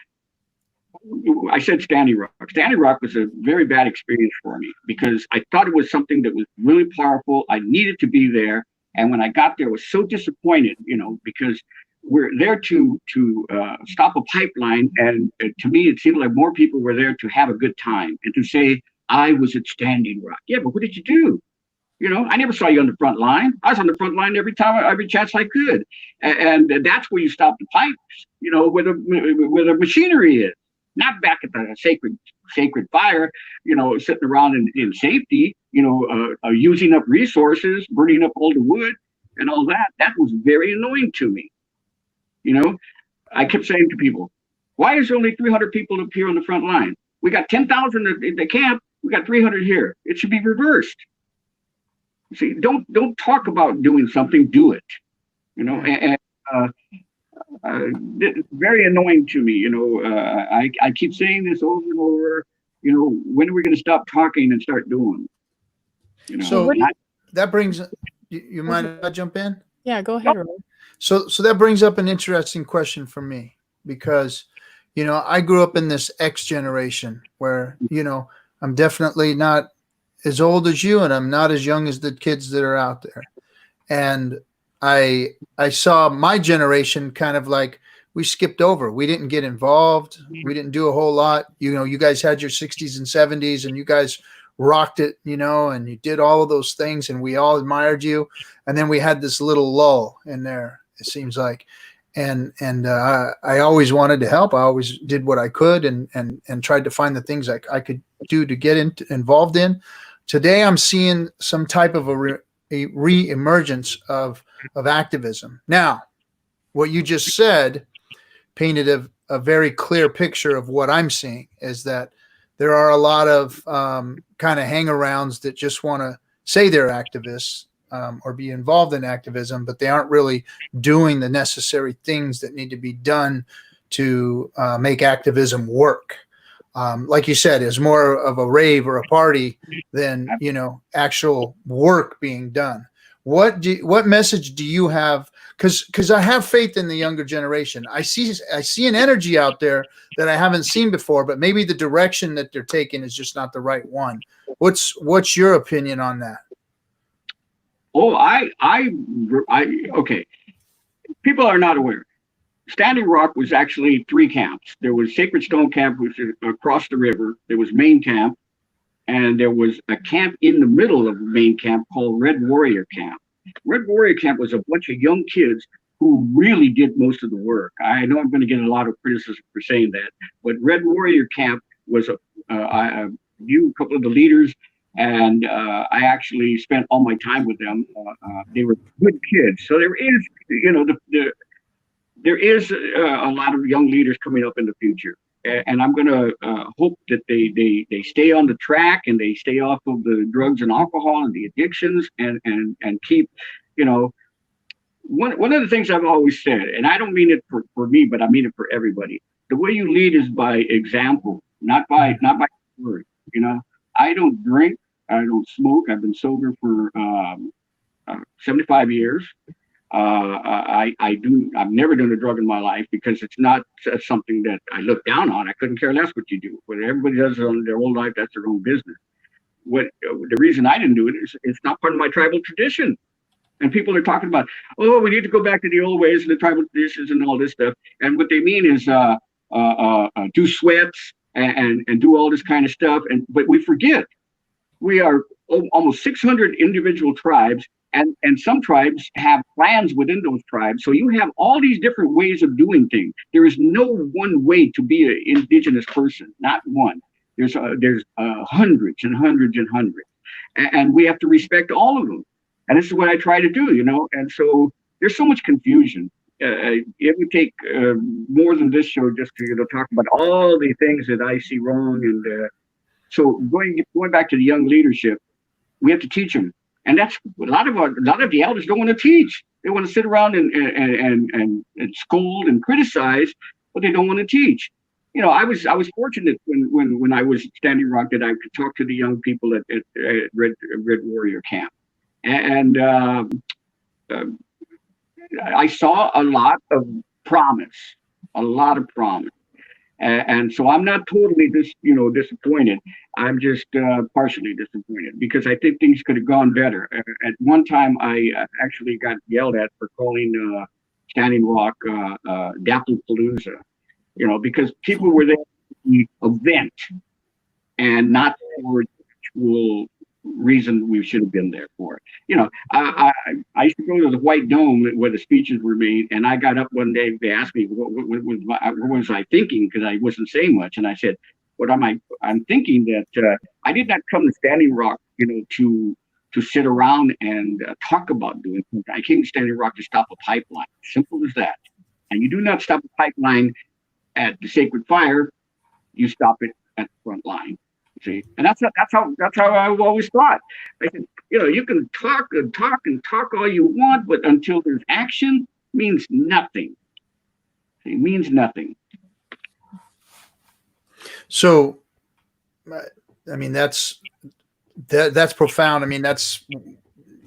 I said Standing Rock. Standing Rock was a very bad experience for me, because I thought it was something that was really powerful. I needed to be there. And when I got there, I was so disappointed, you know, because we're there to stop a pipeline. And to me, it seemed like more people were there to have a good time and to say, I was at Standing Rock. Yeah, but what did you do? You know, I never saw you on the front line. I was on the front line every chance I could. And that's where you stop the pipes, you know, where the machinery is. Not back at the sacred fire, you know, sitting around in safety, you know, using up resources, burning up all the wood and all that. That was very annoying to me. You know, I kept saying to people, why is there only 300 people up here on the front line? We got 10,000 at the camp. We got 300 here. It should be reversed. See, don't talk about doing something, do it. You know, and it's very annoying to me. You know, I keep saying this over and over. You know, when are we going to stop talking and start doing? You know, so that brings. You mind if I jump in? Yeah, go ahead, Roy. So that brings up an interesting question for me, because, you know, I grew up in this X generation where, you know, I'm definitely not as old as you, and I'm not as young as the kids that are out there. And I saw my generation kind of like, we skipped over. We didn't get involved. We didn't do a whole lot. You know, you guys had your 60s and 70s, and you guys rocked it, you know, and you did all of those things, and we all admired you. And then we had this little lull in there, it seems like. And I always wanted to help. I always did what I could and tried to find the things I could do to get involved in. Today, I'm seeing some type of a re-emergence of activism. Now, what you just said painted a very clear picture of what I'm seeing, is that there are a lot of kind of hang-arounds that just want to say they're activists or be involved in activism, but they aren't really doing the necessary things that need to be done to make activism work. Like you said, it's more of a rave or a party than, you know, actual work being done. What message do you have? because I have faith in the younger generation. I see an energy out there that I haven't seen before, but maybe the direction that they're taking is just not the right one. What's your opinion on that? Oh, okay. People are not aware. Standing Rock was actually 3 camps. There was Sacred Stone Camp, which is across the river. There was Main Camp, and there was a camp in the middle of the main camp called Red Warrior Camp. Red Warrior Camp was a bunch of young kids who really did most of the work. I know I'm going to get a lot of criticism for saying that, but Red Warrior Camp was I knew a couple of the leaders, and I actually spent all my time with them. They were good kids. So there is, there is a lot of young leaders coming up in the future. And I'm going to hope that they stay on the track and they stay off of the drugs and alcohol and the addictions and keep, one of the things I've always said, and I don't mean it for me, but I mean it for everybody. The way you lead is by example, not by word. I don't drink, I don't smoke. I've been sober for 75 years. I've never done a drug in my life because it's not something that I look down on. I couldn't care less what you do. What everybody does on their whole life, that's their own business. The reason I didn't do it is it's not part of my tribal tradition. And people are talking about, oh, we need to go back to the old ways and the tribal traditions and all this stuff. And what they mean is do sweats and do all this kind of stuff. But we forget we are almost 600 individual tribes. And some tribes have clans within those tribes. So you have all these different ways of doing things. There is no one way to be an indigenous person, not one. There's hundreds and hundreds and hundreds. And we have to respect all of them. And this is what I try to do, And so there's so much confusion. It would take more than this show just to talk about all the things that I see wrong. And so going back to the young leadership, we have to teach them. And that's a lot of the elders don't want to teach. They want to sit around and scold and criticize, but they don't want to teach. I was fortunate when I was Standing Rock that I could talk to the young people at Red Warrior Camp, and I saw a lot of promise. And so I'm not totally disappointed. I'm just partially disappointed because I think things could have gone better. At one time, I actually got yelled at for calling Standing Rock Dapplepalooza, because people were there for the event and not for the actual reason we should have been there for. I used to go to the White Dome where the speeches were made, and I got up one day. They asked me what was I thinking because I wasn't saying much, and I said, I'm thinking that I did not come to Standing Rock, to sit around and talk about doing things. I came to Standing Rock to stop a pipeline. Simple as that. And you do not stop a pipeline at the Sacred Fire. You stop it at the front line. See, and that's how I've always thought. I said, you can talk and talk and talk all you want, but until there's action, means nothing. It means nothing. So, I mean, that's profound. I mean, that's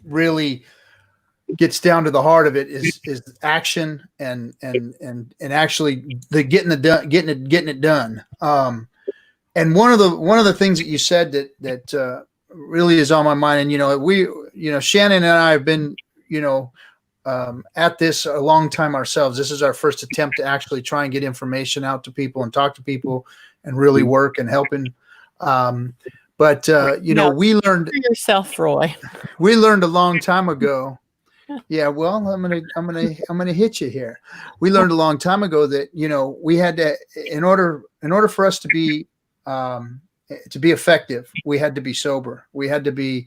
really gets down to the heart of it is action and actually the getting it done. And one of the things that you said that really is on my mind, and Shannon and I have been at this a long time ourselves. This is our first attempt to actually try and get information out to people and talk to people and really work and helping. But we learned For yourself, Roy. We learned a long time ago. Yeah, well, I'm gonna hit you here. We learned a long time ago that we had to, in order for us to be effective, we had to be sober. We had to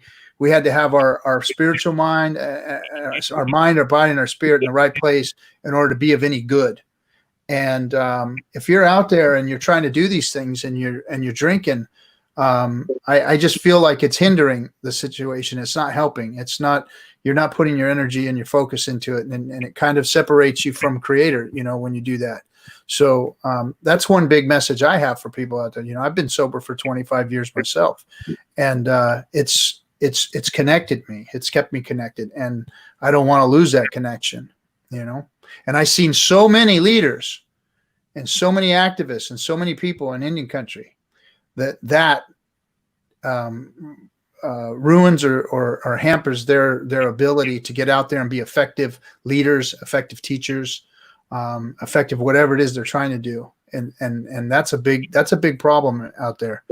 have our spiritual mind, our mind, our body, and our spirit in the right place in order to be of any good. And if you're out there and you're trying to do these things and you're drinking, I just feel like it's hindering the situation. It's not helping. You're not putting your energy and your focus into it, and it kind of separates you from Creator, when you do that. So that's one big message I have for people out there. I've been sober for 25 years myself, and it's connected me. It's kept me connected, and I don't want to lose that connection. you know. And I've seen so many leaders and so many activists and so many people in Indian country that ruins or hampers their ability to get out there and be effective leaders, effective teachers, effective whatever it is they're trying to do. And that's a big problem out there.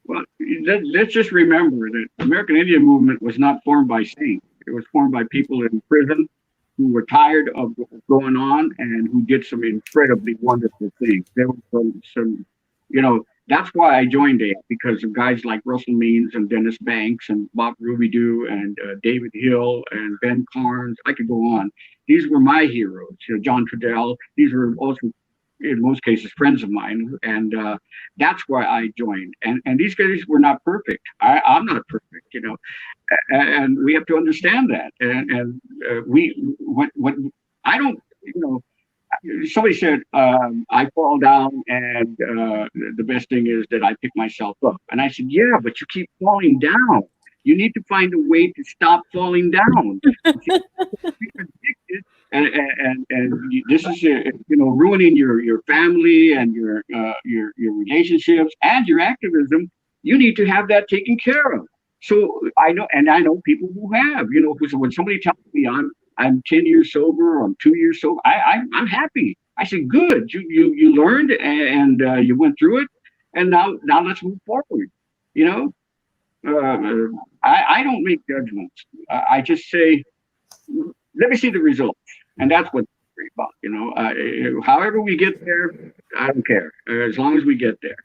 Well, let's just remember that the American Indian movement was not formed by saints. It was formed by people in prison who were tired of what was going on and who did some incredibly wonderful things. There was some, you know, that's why I joined it, because of guys like Russell Means and Dennis Banks and Bob Rubidoux and David Hill and Ben Carnes. I could go on. These were my heroes. You know, John Trudell. These were also, in most cases, friends of mine, and that's why I joined. And these guys were not perfect. I'm not perfect, you know, and we have to understand that. And what I don't, you know, somebody said I fall down, and the best thing is that I pick myself up. And I said, yeah, but you keep falling down. You need to find a way to stop falling down. And this is, you know, ruining your family and your relationships and your activism. You need to have that taken care of. So I know people who have, you know, so when somebody tells me I'm 10 years sober, or I'm 2 years sober, I'm happy. I said, good, you learned and you went through it, and now let's move forward. You know, I don't make judgments. I just say, let me see the results. And that's what I'm worried about, you know. However we get there, I don't care, as long as we get there.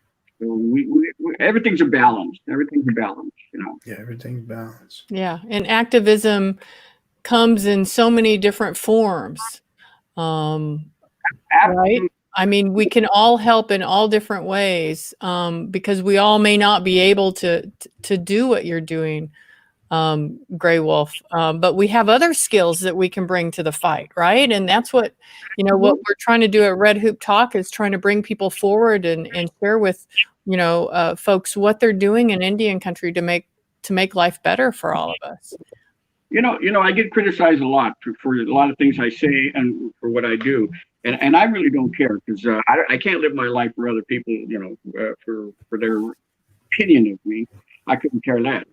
So we everything's a balance. Everything's a balance, you know. Yeah, everything's balanced. Yeah, and activism comes in so many different forms, right? I mean, we can all help in all different ways, because we all may not be able to do what you're doing, Gray Wolf, but we have other skills that we can bring to the fight, right? And that's what, you know, what we're trying to do at Red Hoop Talk is trying to bring people forward and share with, you know, folks what they're doing in Indian country to make life better for all of us. You know, I get criticized a lot for a lot of things I say and for what I do, and I really don't care, because I can't live my life for other people, you know, for their opinion of me. I couldn't care less.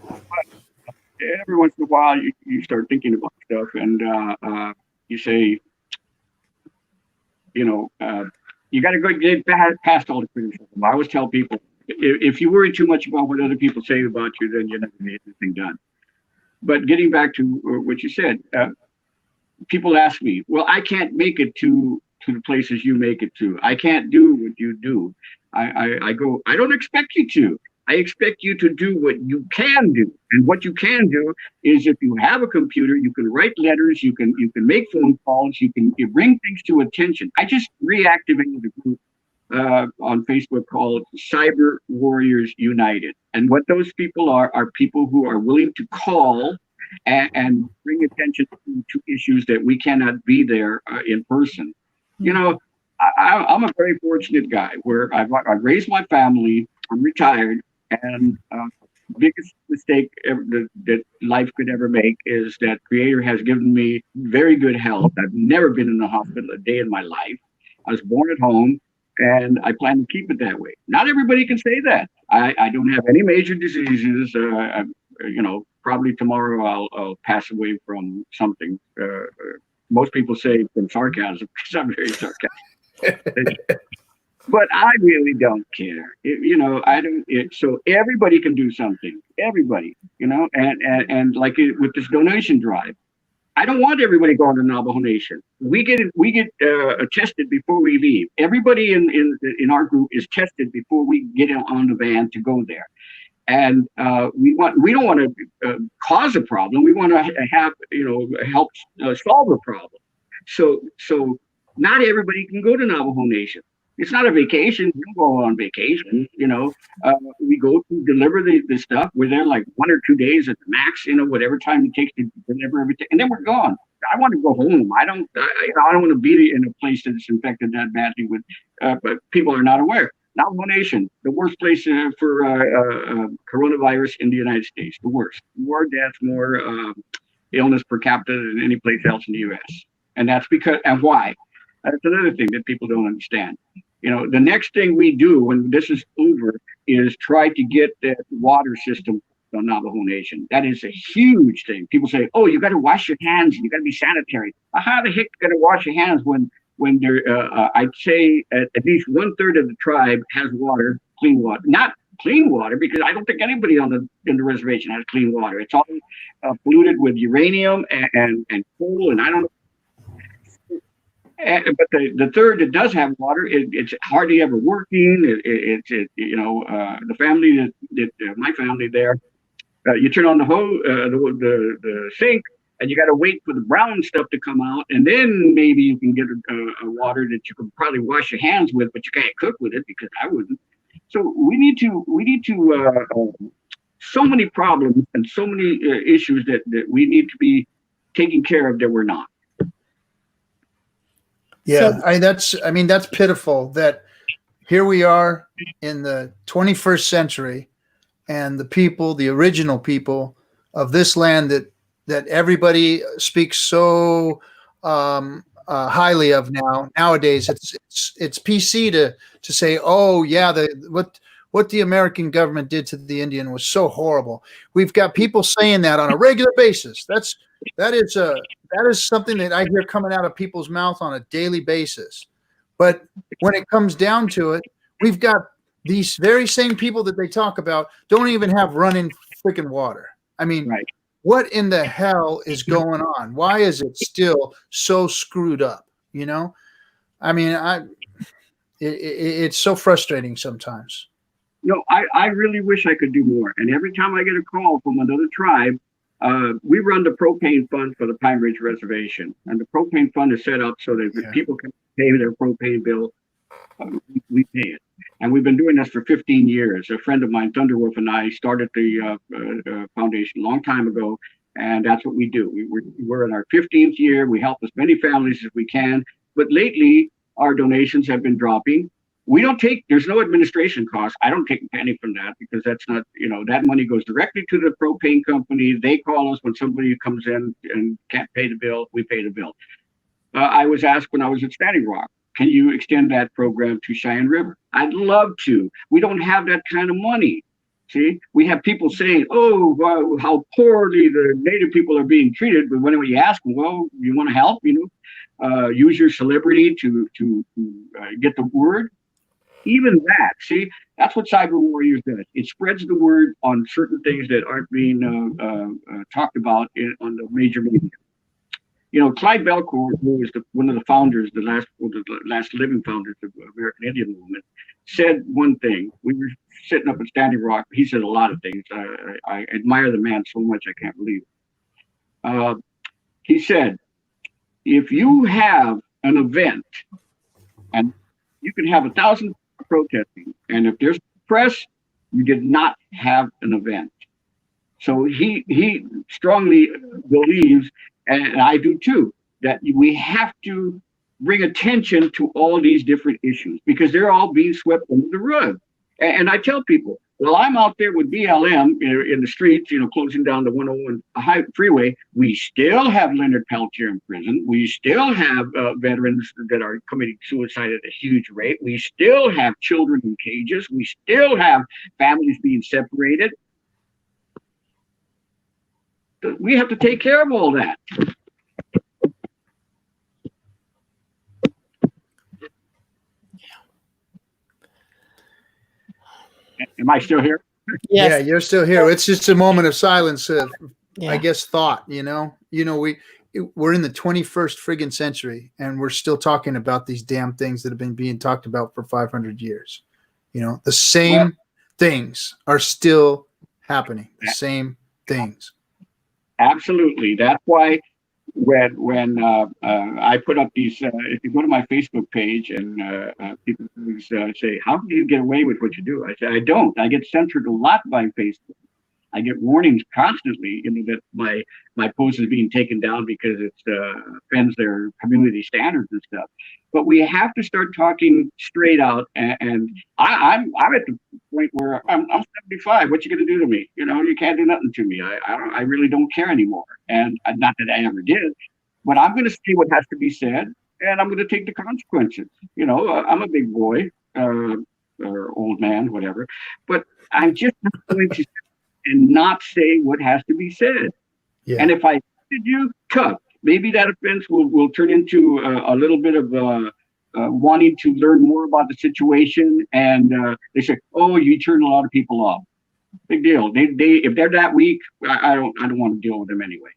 But every once in a while, you start thinking about stuff, and you say, you know, you got to go get past all the criticism. I always tell people, if you worry too much about what other people say about you, then you never get anything done. But getting back to what you said, people ask me, well, I can't make it to the places you make it to. I can't do what you do. I go, I don't expect you to. I expect you to do what you can do. And what you can do is, if you have a computer, you can write letters, you can make phone calls, you bring things to attention. I just reactivated a group on Facebook called Cyber Warriors United. And what those people are people who are willing to call and bring attention to issues that we cannot be there in person. You know, I'm a very fortunate guy where I've raised my family, I'm retired, and biggest mistake that life could ever make is that Creator has given me very good health. I've never been in the hospital a day in my life. I was born at home, and I plan to keep it that way. Not everybody can say that. I don't have any major diseases. You know, probably tomorrow I'll pass away from something. Most people say from sarcasm, because I'm very sarcastic. But I really don't care. You know, I don't. So everybody can do something. Everybody, you know, and like with this donation drive, I don't want everybody going to Navajo Nation. We get tested before we leave. Everybody in our group is tested before we get on the van to go there. And we don't want to cause a problem. We want to have, you know, help solve a problem. So not everybody can go to Navajo Nation. It's not a vacation. We don't go on vacation, you know. We go to deliver the stuff. We're there like 1 or 2 days at the max, you know, whatever time it takes to deliver everything, and then we're gone. I want to go home. I don't want to be in a place that's infected that badly with. But people are not aware. Navajo Nation, the worst place for coronavirus in the United States. The worst. More deaths, more illness per capita than any place else in the U.S. And that's because, and why? That's another thing that people don't understand. You know, the next thing we do when this is over is try to get the water system on Navajo Nation. That is a huge thing. People say, "Oh, you got to wash your hands. You got to be sanitary." How the heck you got to wash your hands when there? I'd say at least 1/3 of the tribe has water, clean water, not clean water, because I don't think anybody in the reservation has clean water. It's all polluted with uranium and coal, and I don't know. But the third that does have water, it's hardly ever working. The family that my family there, you turn on the hose, the sink, and you got to wait for the brown stuff to come out, and then maybe you can get a water that you could probably wash your hands with, but you can't cook with it, because I wouldn't. So we need to so many problems and so many issues that we need to be taking care of that we're not. Yeah, that's pitiful that here we are in the 21st century, and the original people of this land that everybody speaks so highly of nowadays. It's PC to say, oh yeah, what the American government did to the Indian was so horrible. We've got people saying that on a regular basis. That is something that I hear coming out of people's mouth on a daily basis. But when it comes down to it, we've got these very same people that they talk about don't even have running freaking water. I mean, right. What in the hell is going on? Why is it still so screwed up? You know, I mean, it's so frustrating sometimes. No, I really wish I could do more. And every time I get a call from another tribe, we run the propane fund for the Pine Ridge Reservation, and the propane fund is set up so that if people can pay their propane bill, we pay it. And we've been doing this for 15 years. A friend of mine, Thunderwolf, and I started the foundation a long time ago, and that's what we do. We're in our 15th year. We help as many families as we can, but lately our donations have been dropping. There's no administration cost. I don't take a penny from that, because that's not, that money goes directly to the propane company. They call us when somebody comes in and can't pay the bill. We pay the bill. I was asked when I was at Standing Rock, can you extend that program to Cheyenne River? I'd love to. We don't have that kind of money. See, we have people saying, oh, well, how poorly the Native people are being treated. But when you ask them, well, you want to help, use your celebrity to get the word. Even that, see, that's what Cyber Warriors does. It spreads the word on certain things that aren't being talked about on the major media. Clyde Belcourt, who is one of the founders, the last living founders of the American Indian Movement, said one thing. We were sitting up at Standing Rock. He said a lot of things. I admire the man so much, I can't believe it. He said, if you have an event, and you can have 1,000 protesting, and if there's press, you did not have an event. So he strongly believes, and I do too, that we have to bring attention to all these different issues, because they're all being swept under the rug. And I tell people, well, I'm out there with BLM in the streets, closing down the 101 freeway. We still have Leonard Peltier in prison. We still have veterans that are committing suicide at a huge rate. We still have children in cages. We still have families being separated. We have to take care of all that. Am I still here? Yes. Yeah, you're still here. It's just a moment of silence. Yeah. I guess thought. We're in the 21st friggin' century, and we're still talking about these damn things that have been being talked about for 500 years. The same things are still happening. The same things. Absolutely. That's why when I put up these, if you go to my Facebook page and people say, how do you get away with what you do? I say, I don't. I get censored a lot by Facebook. I get warnings constantly, that my post is being taken down because it offends their community standards and stuff. But we have to start talking straight out. And I'm at the point where I'm 75. What you going to do to me? You can't do nothing to me. I really don't care anymore. And not that I ever did, but I'm going to say what has to be said, and I'm going to take the consequences. I'm a big boy or old man, whatever, but I'm just not going to and not say what has to be said. Yeah. And if I offended you, tough. Maybe that offense will turn into a little bit of wanting to learn more about the situation. And they say, "Oh, you turn a lot of people off." Big deal. They if they're that weak, I don't want to deal with them anyway.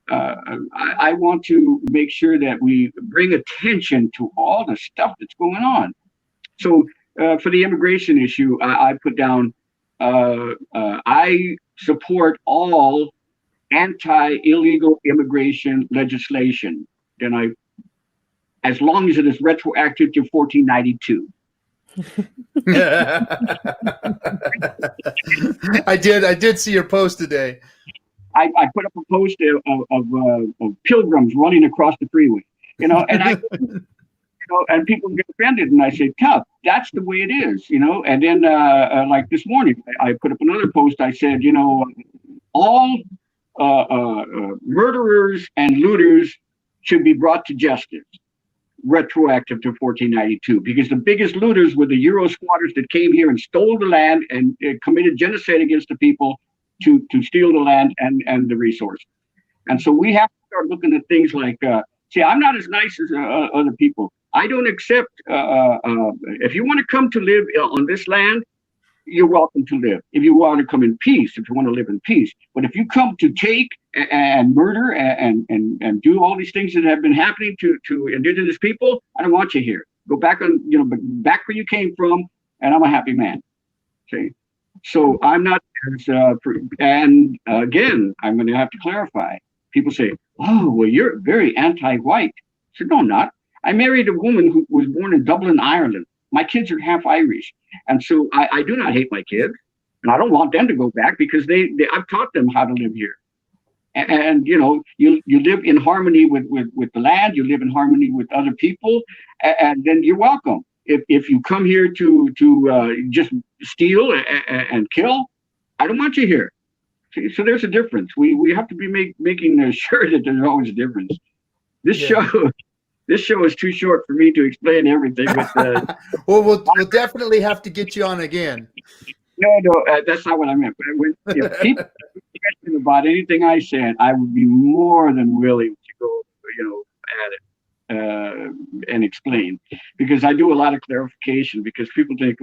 I want to make sure that we bring attention to all the stuff that's going on. So for the immigration issue, I put down. I support all anti-illegal immigration legislation. Then as long as it is retroactive to 1492. I did see your post today. I put up a post of pilgrims running across the freeway, and and people get offended, and I say, tough, that's the way it is, and then like this morning, I put up another post. I said, all murderers and looters should be brought to justice, retroactive to 1492, because the biggest looters were the Euro squatters that came here and stole the land and committed genocide against the people to steal the land and the resources. And so we have to start looking at things like, I'm not as nice as other people. I don't accept, if you want to come to live on this land, you're welcome to live. If you want to come in peace, if you want to live in peace. But if you come to take and murder and do all these things that have been happening to indigenous people, I don't want you here. Go back back where you came from, and I'm a happy man. Okay. So I'm not as, and again, I'm going to have to clarify. People say, "Oh, well, you're very anti-white." I said, "No, I'm not. I married a woman who was born in Dublin, Ireland. My kids are half Irish. And so I do not hate my kids. And I don't want them to go back because I've taught them how to live here. And you live in harmony with the land. You live in harmony with other people. And then you're welcome. If you come here to just steal and kill, I don't want you here." So there's a difference. We have to be making sure that there's always a difference. This show is too short for me to explain everything. But, well, we'll definitely have to get you on again. No, that's not what I meant. When people question about anything I said, I would be more than willing to go, at it and explain, because I do a lot of clarification. Because people think,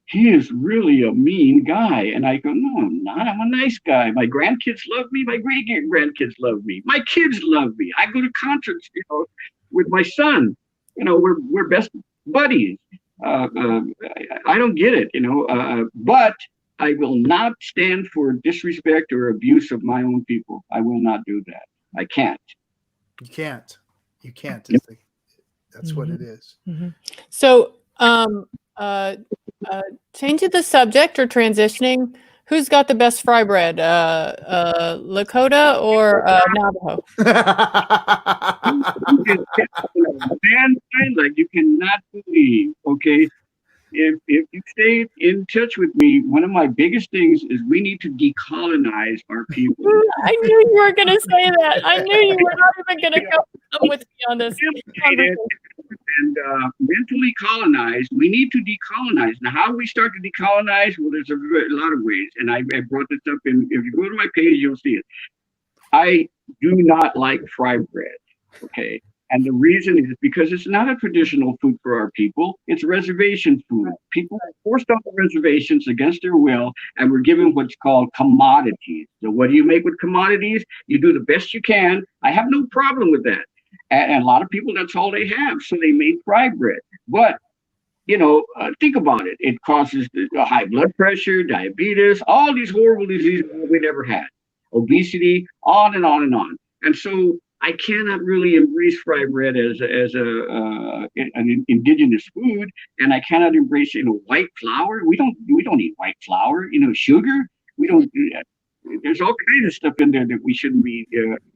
he is really a mean guy, and I go, no, I'm not. I'm a nice guy. My grandkids love me. My great grandkids love me. My kids love me. I go to concerts, with my son. We're best buddies. I don't get it, but I will not stand for disrespect or abuse of my own people. I will not do that. I can't. You can't. That's what it is. Mm-hmm. So, changing the subject or transitioning, who's got the best fry bread, Lakota or Navajo? Man, like you cannot believe. Okay, if you stay in touch with me, one of my biggest things is we need to decolonize our people. I knew you were going to say that. I knew you were not even going to come with me on this. And mentally colonized. We need to decolonize. Now, how we start to decolonize? Well, there's a lot of ways, and I brought this up. And if you go to my page, you'll see it. I do not like fry bread. Okay. And the reason is because it's not a traditional food for our people. It's reservation food. People are forced on the reservations against their will, and we're given what's called commodities. So what do you make with commodities? You do the best you can. I have no problem with that. And a lot of people, that's all they have. So they made fry bread. But, think about it. It causes high blood pressure, diabetes, all these horrible diseases we never had, obesity, on and on and on. And so I cannot really embrace fry bread as an indigenous food, and I cannot embrace white flour. We don't eat white flour. Sugar. We don't do that. There's all kinds of stuff in there that we shouldn't be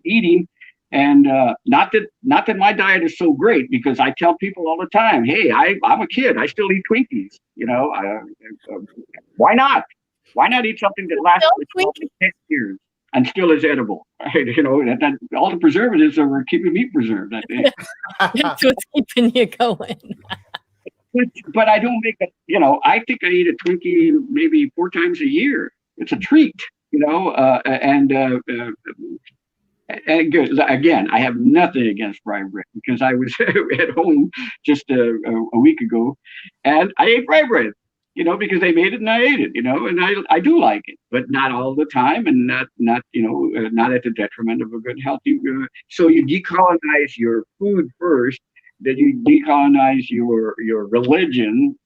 eating. And not that my diet is so great, because I tell people all the time, hey, I'm a kid. I still eat Twinkies. Why not? Why not eat something that lasts for 12 to 10 years and still is edible? Right? That all the preservatives are keeping me preserved. That's what's keeping you going. But I don't make I think I eat a Twinkie maybe 4 times a year. It's a treat, and good. Again, I have nothing against fried bread, because I was at home just a week ago, and I ate fried bread, because they made it and I ate it, and I do like it, but not all the time, and not at the detriment of a good healthy. So you decolonize your food first, then you decolonize your religion,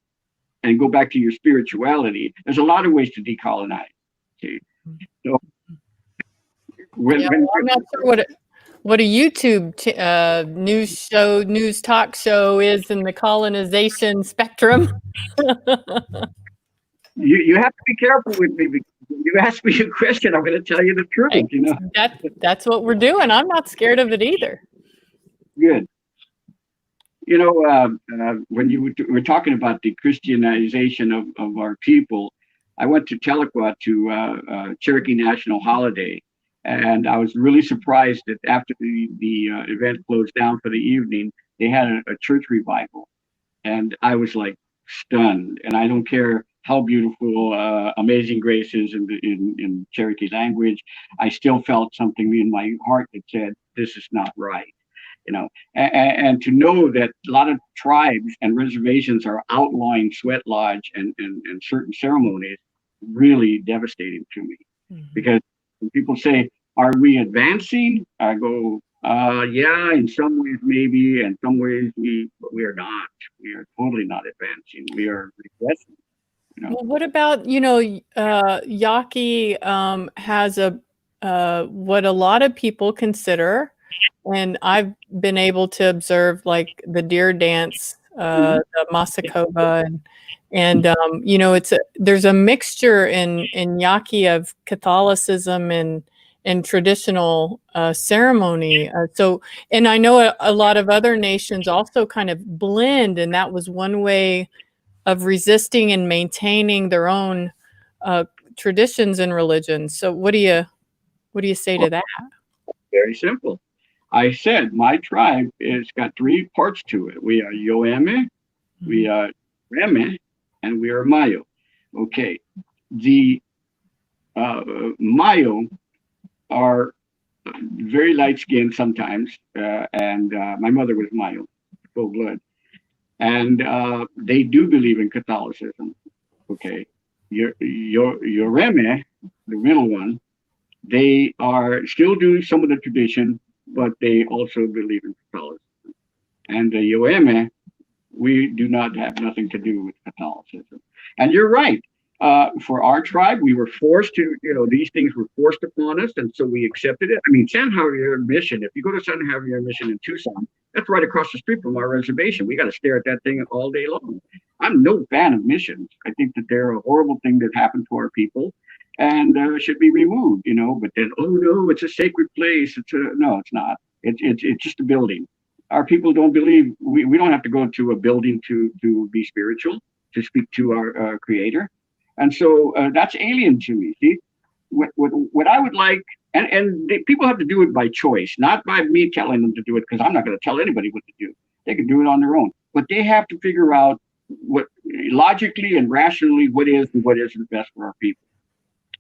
and go back to your spirituality. There's a lot of ways to decolonize. Okay? So I'm not sure what a YouTube news talk show is in the colonization spectrum. You have to be careful with me, because when you ask me a question, I'm going to tell you the truth. That's what we're doing. I'm not scared of it either. Good. When you were talking about the Christianization of our people, I went to Tahlequah to Cherokee National Holiday, and I was really surprised that after the event closed down for the evening, they had a church revival, and I was like stunned. And I don't care how beautiful Amazing Grace is in Cherokee language, I still felt something in my heart that said, this is not right. And to know that a lot of tribes and reservations are outlawing sweat lodge and certain ceremonies, really devastating to me. Mm-hmm. Because when people say, are we advancing? I go, yeah, in some ways maybe, and some ways we are not. We are totally not advancing. We are regressing. Well, what about, Yaqui has what a lot of people consider, and I've been able to observe, like the deer dance, the Masakoba, and there's a mixture in Yaqui of Catholicism and traditional ceremony. And I know a lot of other nations also kind of blend, and that was one way of resisting and maintaining their own traditions and religions. So what do you say to that? Very simple. I said my tribe has got 3 parts to it. We are Yoeme, we are Reme, and we are Mayo. Okay, the Mayo are very light skinned sometimes, and my mother was Mayo, full blood, and they do believe in Catholicism. Okay, your Reme, the middle one, they are still doing some of the tradition, but they also believe in Catholicism. And the Yoeme, we do not have nothing to do with Catholicism. And you're right. For our tribe, we were forced to, these things were forced upon us, and so we accepted it. I mean, San Javier Mission, if you go to San Javier Mission in Tucson, that's right across the street from our reservation. We got to stare at that thing all day long. I'm no fan of missions. I think that they're a horrible thing that happened to our people, and should be removed, but then, oh no, it's a sacred place. No, it's not. It's just a building. Our people don't believe, we don't have to go to a building to be spiritual, to speak to our creator. And so that's alien to me. See, what I would like, and people have to do it by choice, not by me telling them to do it, because I'm not going to tell anybody what to do. They can do it on their own, but they have to figure out what logically and rationally what is and what isn't best for our people.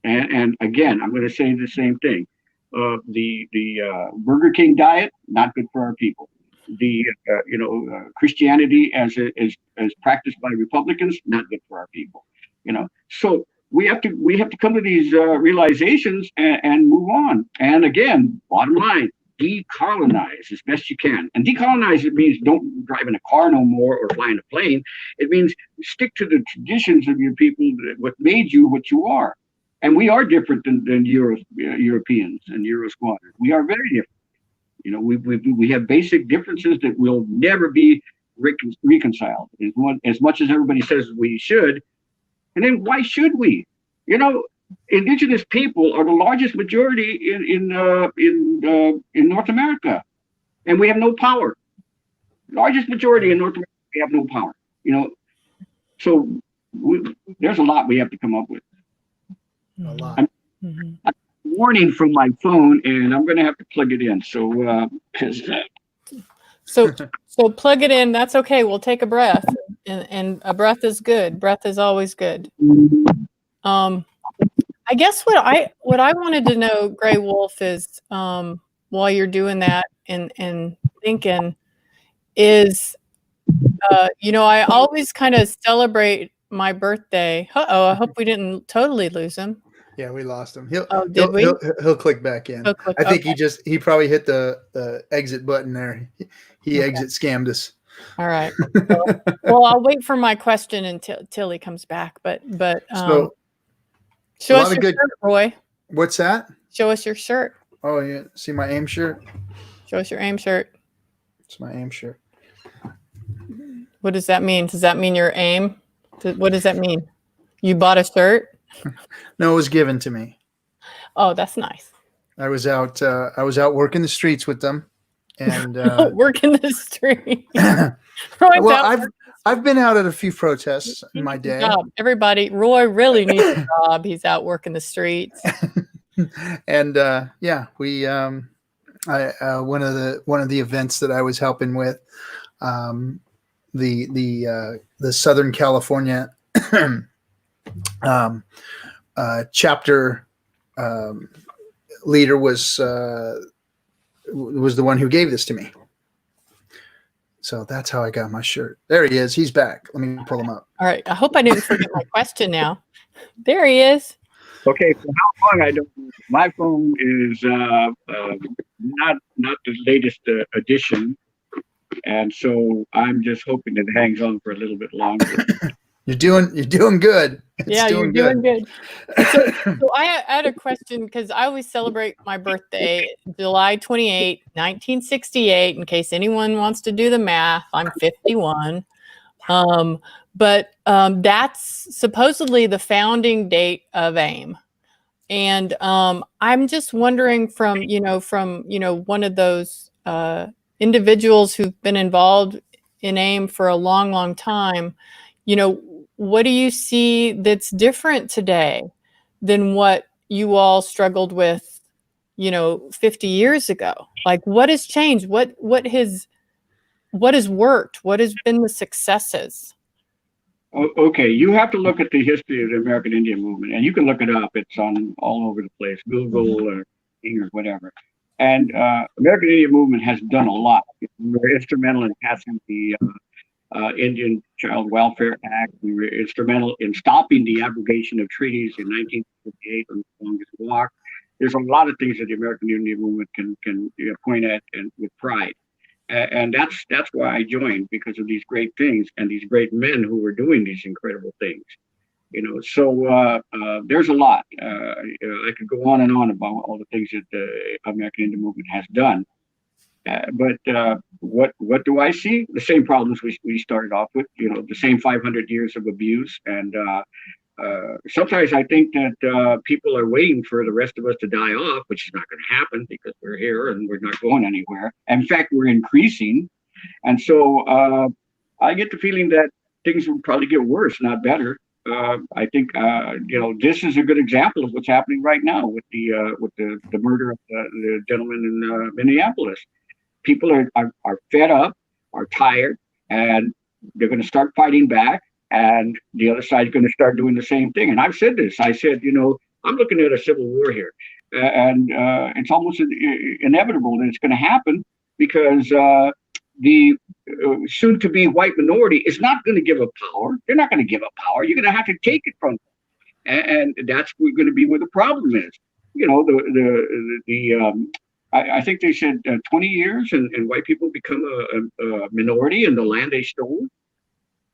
And again, I'm going to say the same thing. The Burger King diet, not good for our people. The Christianity as practiced by Republicans, not good for our people. So we have to come to these realizations and move on. And again, bottom line, decolonize as best you can. And decolonize, it means don't drive in a car no more or fly in a plane. It means stick to the traditions of your people, what made you what you are. And we are different than Europeans and Euro squatters. We are very different. We have basic differences that will never be reconciled. As much as everybody says we should, and then why should we? indigenous people are the largest majority in North America, and we have no power. Largest majority in North America, we have no power. You know, so there's a lot we have to come up with. A lot. Mhm. Warning from my phone, and I'm going to have to plug it in. So, So plug it in. That's okay. We'll take a breath, and a breath is good. Breath is always good. I guess what I wanted to know, Gray Wolf, is while you're doing that and thinking is, I always kind of celebrate my birthday. Uh-oh, I hope we didn't totally lose him. Yeah, we lost him. Oh, did we? He'll click back in. He'll click- I think okay. he probably hit the exit button there. He exit scammed us. All right. Well, I'll wait for my question until he comes back. But So show a lot us of your good- shirt, Roy. what's that? Show us your shirt. Oh yeah, see my AIM shirt. Show us your AIM shirt. It's my AIM shirt. What does that mean? Does that mean your AIM? What does that mean? You bought a shirt? No, it was given to me. Oh, that's nice. I was out working the streets with them, and Working the street. Roy's well, out I've been out at a few protests in my working the day, job. Everybody, Roy really needs a job. He's out working the streets. and yeah, we one of the events that I was helping with, the Southern California chapter leader was the one who gave this to me. So that's how I got my shirt. There he is. He's back. Let me pull him up. All right. I hope I didn't forget my question now. There he is. okay, for how long I don't. My phone is not the latest edition, and so I'm just hoping it hangs on for a little bit longer. You're doing good. It's Yeah, you're doing good. So I had a question because I always celebrate my birthday, July 28, 1968. In case anyone wants to do the math, I'm 51. But that's supposedly the founding date of AIM. And I'm just wondering from one of those individuals who've been involved in AIM for a long, long time, what do you see that's different today than what you all struggled with, 50 years ago? Like, what has changed? What has worked? What has been the successes? Okay, you have to look at the history of the American Indian movement, and you can look it up. It's on all over the place, Google or whatever. And American Indian movement has done a lot. We were instrumental in passing the Indian Child Welfare Act. We were instrumental in stopping the abrogation of treaties in 1958 on the longest walk. There's a lot of things that the American Indian movement can point at and with pride. And that's why I joined, because of these great things and these great men who were doing these incredible things. So there's a lot. I could go on and on about all the things that the American Indian movement has done. But what do I see? The same problems we started off with, the same 500 years of abuse. And sometimes I think that people are waiting for the rest of us to die off, which is not going to happen because we're here and we're not going anywhere. In fact, we're increasing. And so I get the feeling that things will probably get worse, not better. I think this is a good example of what's happening right now with the murder of the gentleman in Minneapolis. People are fed up, are tired, and they're going to start fighting back. And the other side is going to start doing the same thing. And I've said this. I said, I'm looking at a civil war here, and it's almost inevitable that it's going to happen because the soon-to-be white minority is not going to give up power. They're not going to give up power. You're going to have to take it from them, and that's going to be where the problem is. I think they said 20 years, and white people become a minority in the land they stole.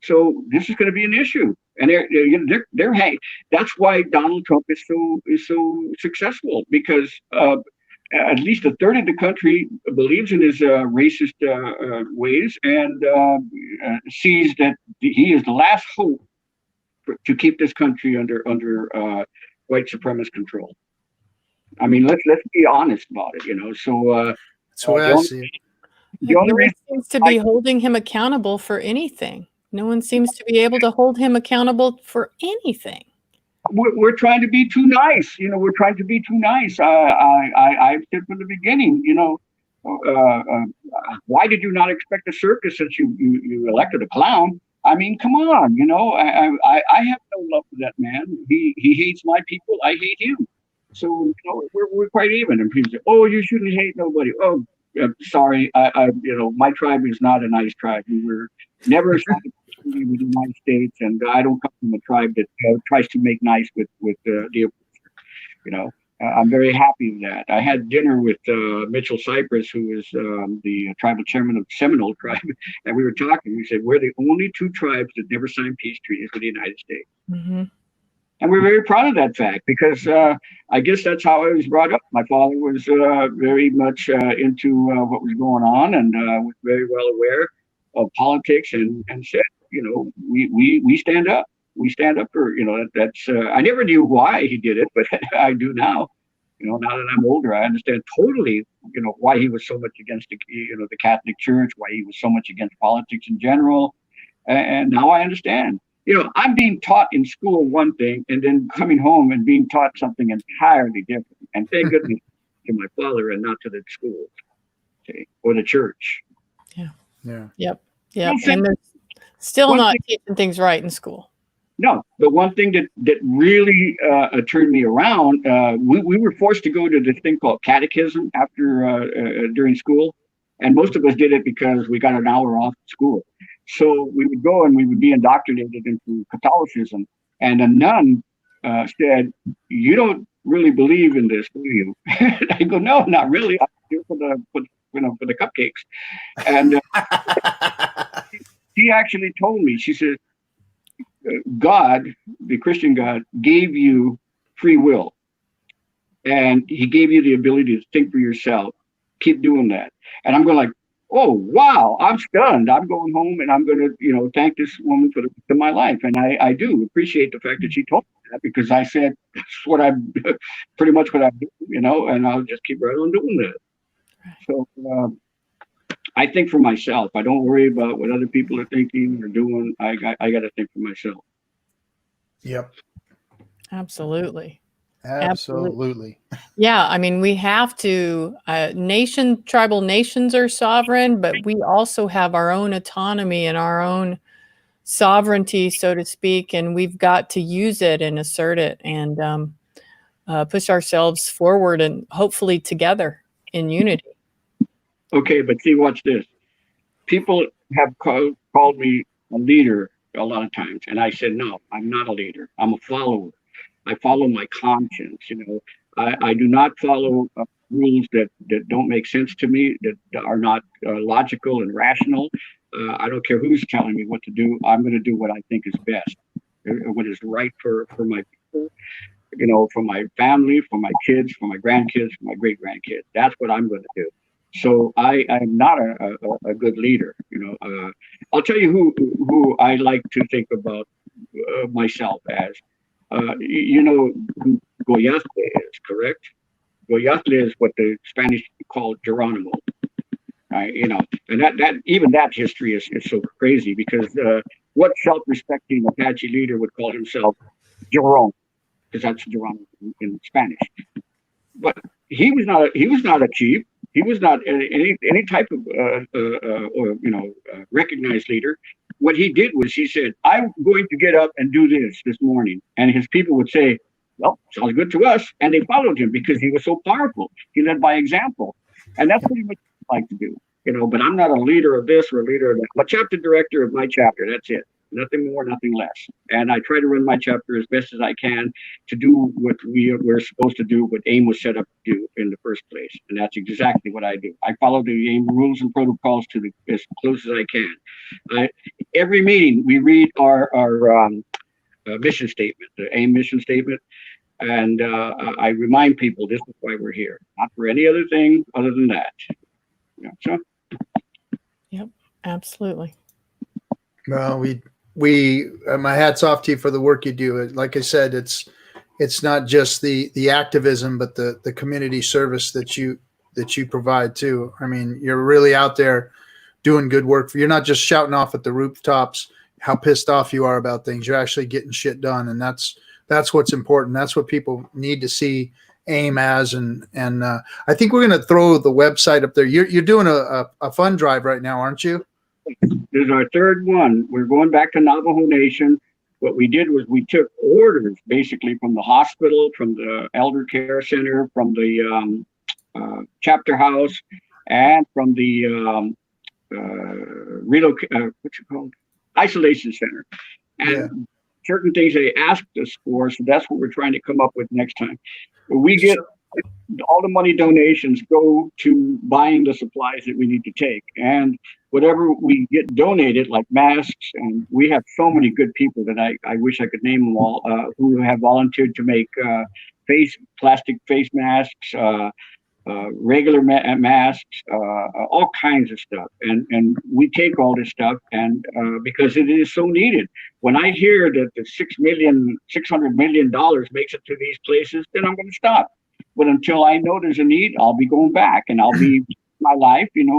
So this is going to be an issue, and they're hey. That's why Donald Trump is so successful, because at least a third of the country believes in his racist ways and sees that he is the last hope to keep this country under white supremacist control. I mean, let's be honest about it, you know. So That's the way the I only- see it. the only No one reason seems to be holding him accountable for anything. No one seems to be able to hold him accountable for anything. we're trying to be too nice, you know, we're trying to be too nice. I've said from the beginning, you know, why did you not expect a circus since you elected a clown? I mean, come on, you know, I have no love for that man. He hates my people. I hate him. So, you know, we're quite even. And people say, oh, you shouldn't hate nobody. Oh, sorry. You know, my tribe is not a nice tribe. We were never assigned to the United States, and I don't come from a tribe that tries to make nice with the oppressor. You know, I'm very happy with that. I had dinner with Mitchell Cypress, who is the tribal chairman of the Seminole tribe, and we were talking. We said we're the only two tribes that never signed peace treaties with the United States. Mm-hmm. And we're very proud of that fact because I guess that's how I was brought up. My father was very much into what was going on and was very well aware of politics and said, you know, we stand up. We stand up for, you know, that's I never knew why he did it, but I do now. You know, now that I'm older, I understand totally, you know, why he was so much against the, you know, the Catholic Church, why he was so much against politics in general. And now I understand. You know, I'm being taught in school one thing and then coming home and being taught something entirely different. And thank goodness to my father and not to the school, okay, or the church. Yeah. Yep. Well, And they're still one not thing- teaching things right in school. No, but one thing that really turned me around, we were forced to go to this thing called catechism after during school, and most of us did it because we got an hour off school. So we would go and we would be indoctrinated into Catholicism, and a nun said, "You don't really believe in this, do you?" I go, "No, not really. I'm here for the cupcakes." And she actually told me, she said, God, the Christian God, gave you free will, and he gave you the ability to think for yourself. Keep doing that. And I'm going like, oh, wow, I'm stunned. I'm going home and I'm going to, you know, thank this woman for the rest of my life. And I do appreciate the fact that she told me that, because I said, that's what I'm pretty much what I do, you know, and I'll just keep right on doing that. So I think for myself. I don't worry about what other people are thinking or doing. I got to think for myself. Yep. Absolutely. Absolutely. Yeah, I mean, we have to, tribal nations are sovereign, but we also have our own autonomy and our own sovereignty, so to speak, and we've got to use it and assert it and push ourselves forward and hopefully together in unity. Okay, but see, watch this. People have called me a leader a lot of times, and I said, no, I'm not a leader. I'm a follower. I follow my conscience. You know, I do not follow rules that don't make sense to me, that are not logical and rational. I don't care who's telling me what to do. I'm going to do what I think is best, what is right for my people, you know, for my family, for my kids, for my grandkids, for my great grandkids. That's what I'm going to do. So I'm not a good leader. You know, I'll tell you who I like to think about myself as. You know who Goyasle is, correct? Goyasle is what the Spanish call Geronimo. You know, and that history is so crazy, because what self-respecting Apache leader would call himself Jerome, because that's Geronimo in Spanish. But he was not a chief. He was not any type of or you know recognized leader. What he did was he said, "I'm going to get up and do this morning," and his people would say, "Well, sounds good to us," and they followed him because he was so powerful. He led by example, and that's pretty much what I like to do. You know, but I'm not a leader of this or a leader of that. I'm a chapter director of my chapter. That's it. Nothing more, nothing less. And I try to run my chapter as best as I can to do what we're supposed to do, what AIM was set up to do in the first place. And that's exactly what I do. I follow the AIM rules and protocols to as close as I can. Every meeting, we read our mission statement, the AIM mission statement. And I remind people this is why we're here, not for any other thing other than that. Yeah, so. Yep, absolutely. Well, we my hats off to you for the work you do. Like I said, it's not just the activism, but the community service that you provide too. I mean, you're really out there doing good work. You're not just shouting off at the rooftops how pissed off you are about things. You're actually getting shit done, and that's what's important. That's what people need to see AIM as. And I think we're going to throw the website up there. You're doing a fund drive right now, aren't you? This is our third one. We're going back to Navajo Nation. What we did was we took orders basically from the hospital, from the elder care center, from the chapter house, and from the isolation center. And certain things they asked us for, so that's what we're trying to come up with next time. We get all the money donations go to buying the supplies that we need to take, and whatever we get donated, like masks, and we have so many good people that I wish I could name them all, who have volunteered to make plastic face masks, regular masks, all kinds of stuff. And we take all this stuff, and because it is so needed. When I hear that the $600 million makes it to these places, then I'm going to stop. But until I know there's a need, I'll be going back, and I'll be my life, and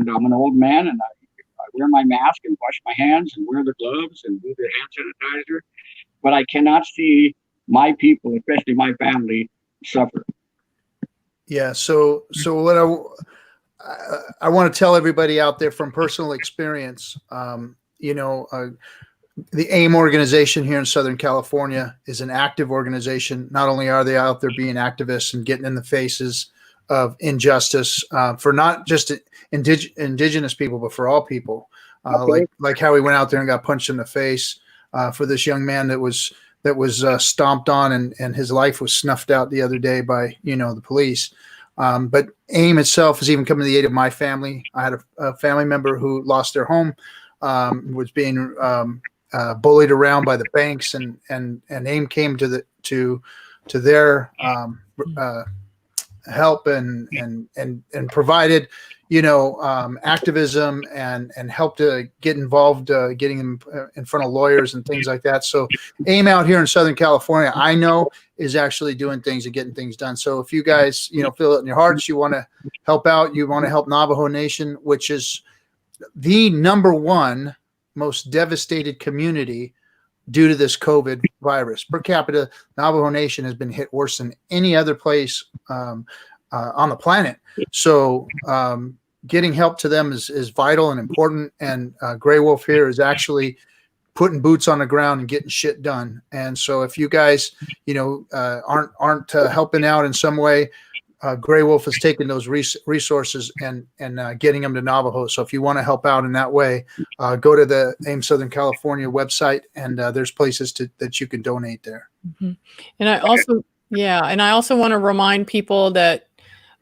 I'm an old man, and I wear my mask and wash my hands and wear the gloves and do the hand sanitizer. But I cannot see my people, especially my family, suffer. Yeah. So what I want to tell everybody out there from personal experience, the AIM organization here in Southern California is an active organization. Not only are they out there being activists and getting in the faces of injustice for not just indigenous people, but for all people, like how he went out there and got punched in the face for this young man that was stomped on and his life was snuffed out the other day by the police. But AIM itself has even come to the aid of my family. I had a family member who lost their home, was being bullied around by the banks, and AIM came to their help and provided activism and helped to get involved, getting them in front of lawyers and things like that. So AIM out here in Southern California, I know, is actually doing things and getting things done. So if you guys feel it in your hearts, you want to help out, you want to help Navajo Nation, which is the #1 most devastated community due to this COVID virus. Per capita, Navajo Nation has been hit worse than any other place on the planet. So getting help to them is vital and important. And Gray Wolf here is actually putting boots on the ground and getting shit done. And so if you guys, aren't helping out in some way, Gray Wolf is taking those resources and getting them to Navajo. So if you want to help out in that way, go to the AIM Southern California website, and there's places that you can donate there. Mm-hmm. And I also want to remind people that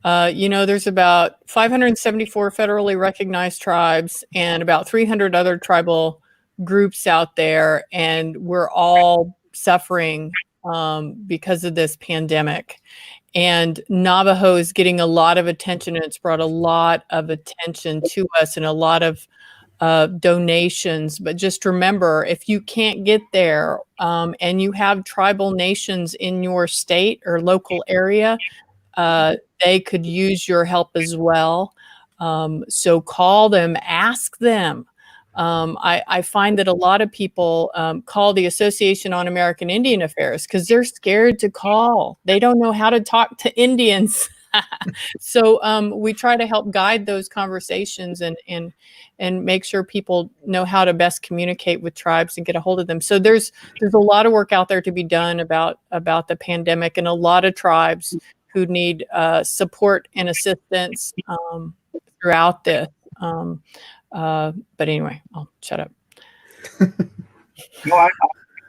there's about 574 federally recognized tribes and about 300 other tribal groups out there, and we're all suffering because of this pandemic. And Navajo is getting a lot of attention, and it's brought a lot of attention to us and a lot of donations. But just remember, if you can't get there and you have tribal nations in your state or local area, they could use your help as well. So call them, ask them. I find that a lot of people call the Association on American Indian Affairs because they're scared to call. They don't know how to talk to Indians. So we try to help guide those conversations and make sure people know how to best communicate with tribes and get a hold of them. So there's a lot of work out there to be done about the pandemic, and a lot of tribes who need support and assistance throughout this. But anyway, I'll shut up. No, I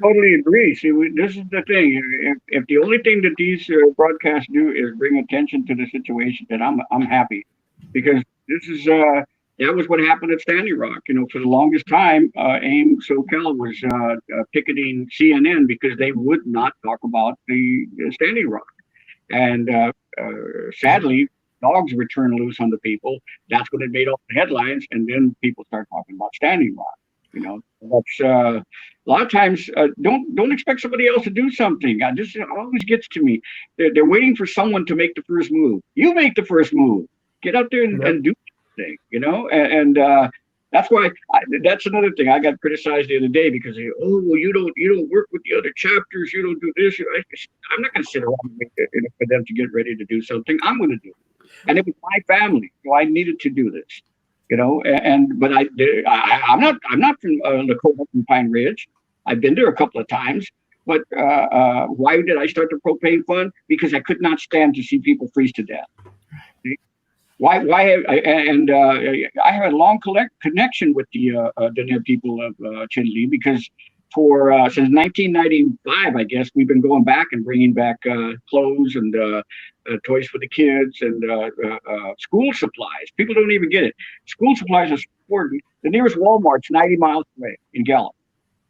totally agree. See, this is the thing. If the only thing that these broadcasts do is bring attention to the situation, then I'm happy, because this is that was what happened at Standing Rock. For the longest time, AIM SoCal was picketing CNN because they would not talk about the Standing Rock, and sadly, dogs were turned loose on the people. That's when it made all the headlines, and then people start talking about Standing Rock. You know, that's a lot of times. Don't expect somebody else to do something. This always gets to me. They're waiting for someone to make the first move. You make the first move. Get out there and do something. You know, and that's why. That's another thing. I got criticized the other day because well, you don't work with the other chapters. You don't do this. I'm not going to sit around and wait for them to get ready to do something. I'm going to do it. And it was my family, so I needed to do this. You know, but I'm not from Lakota, from Pine Ridge. I've been there a couple of times. But why did I start the propane fund? Because I could not stand to see people freeze to death. Why? I have a long connection with the Dene people of Chinle because since 1995, I guess we've been going back and bringing back clothes and toys for the kids and school supplies. People don't even get it. School supplies are important. The nearest Walmart's 90 miles away in Gallup.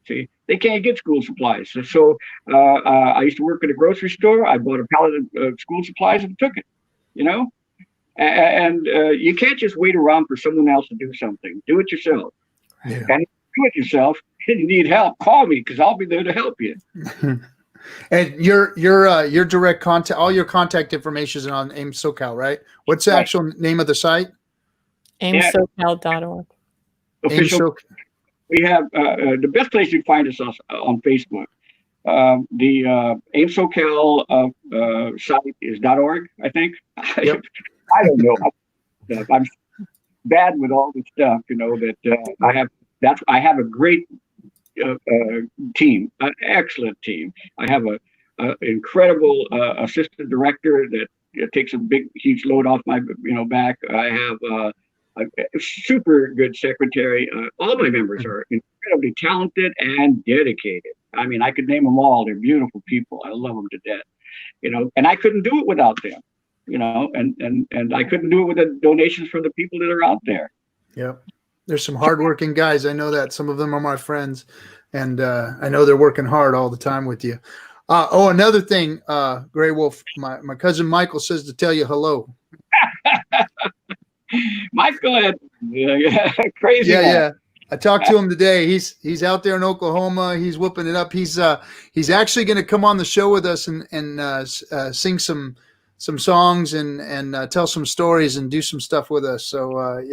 See, they can't get school supplies. So I used to work at a grocery store. I bought a pallet of school supplies and took it. You know, and you can't just wait around for someone else to do something. Do it yourself. Yeah. And if you do it yourself, and you need help, call me because I'll be there to help you. And your direct contact, all your contact information is on AIM SoCal, right? What's the actual name of the site? aimsocal.org. Official. We have the best place you find us on Facebook. The AIM SoCal site is .org, I think. Yep. I don't know. I'm bad with all this stuff, you know, that I have. I have a great team, an excellent team. I have an incredible assistant director that takes a huge load off my back. I have a super good secretary. All my members are incredibly talented and dedicated. I mean, I could name them all. They're beautiful people. I love them to death. You know, and I couldn't do it without them. You know, and I couldn't do it with the donations from the people that are out there. Yep. There's some hardworking guys. I know that. Some of them are my friends, and I know they're working hard all the time with you. Another thing, Gray Wolf, my cousin Michael says to tell you hello. Michael, crazy. Yeah. I talked to him today. He's out there in Oklahoma. He's whooping it up. He's actually going to come on the show with us and sing some songs and tell some stories and do some stuff with us. So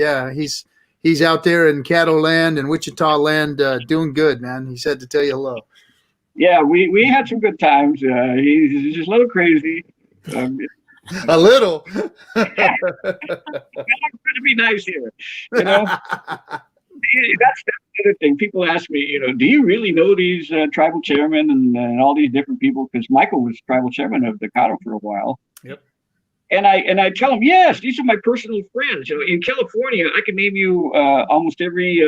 he's out there in Caddo land and Wichita land doing good, man. He said to tell you hello. Yeah, we had some good times. He's just a little crazy. A little. It's going to be nice here, you know. That's the other thing. People ask me, you know, do you really know these tribal chairmen and all these different people? Because Michael was tribal chairman of the Caddo for a while. Yep. And I tell them, yes, these are my personal friends. You know, in California, I can name you almost every.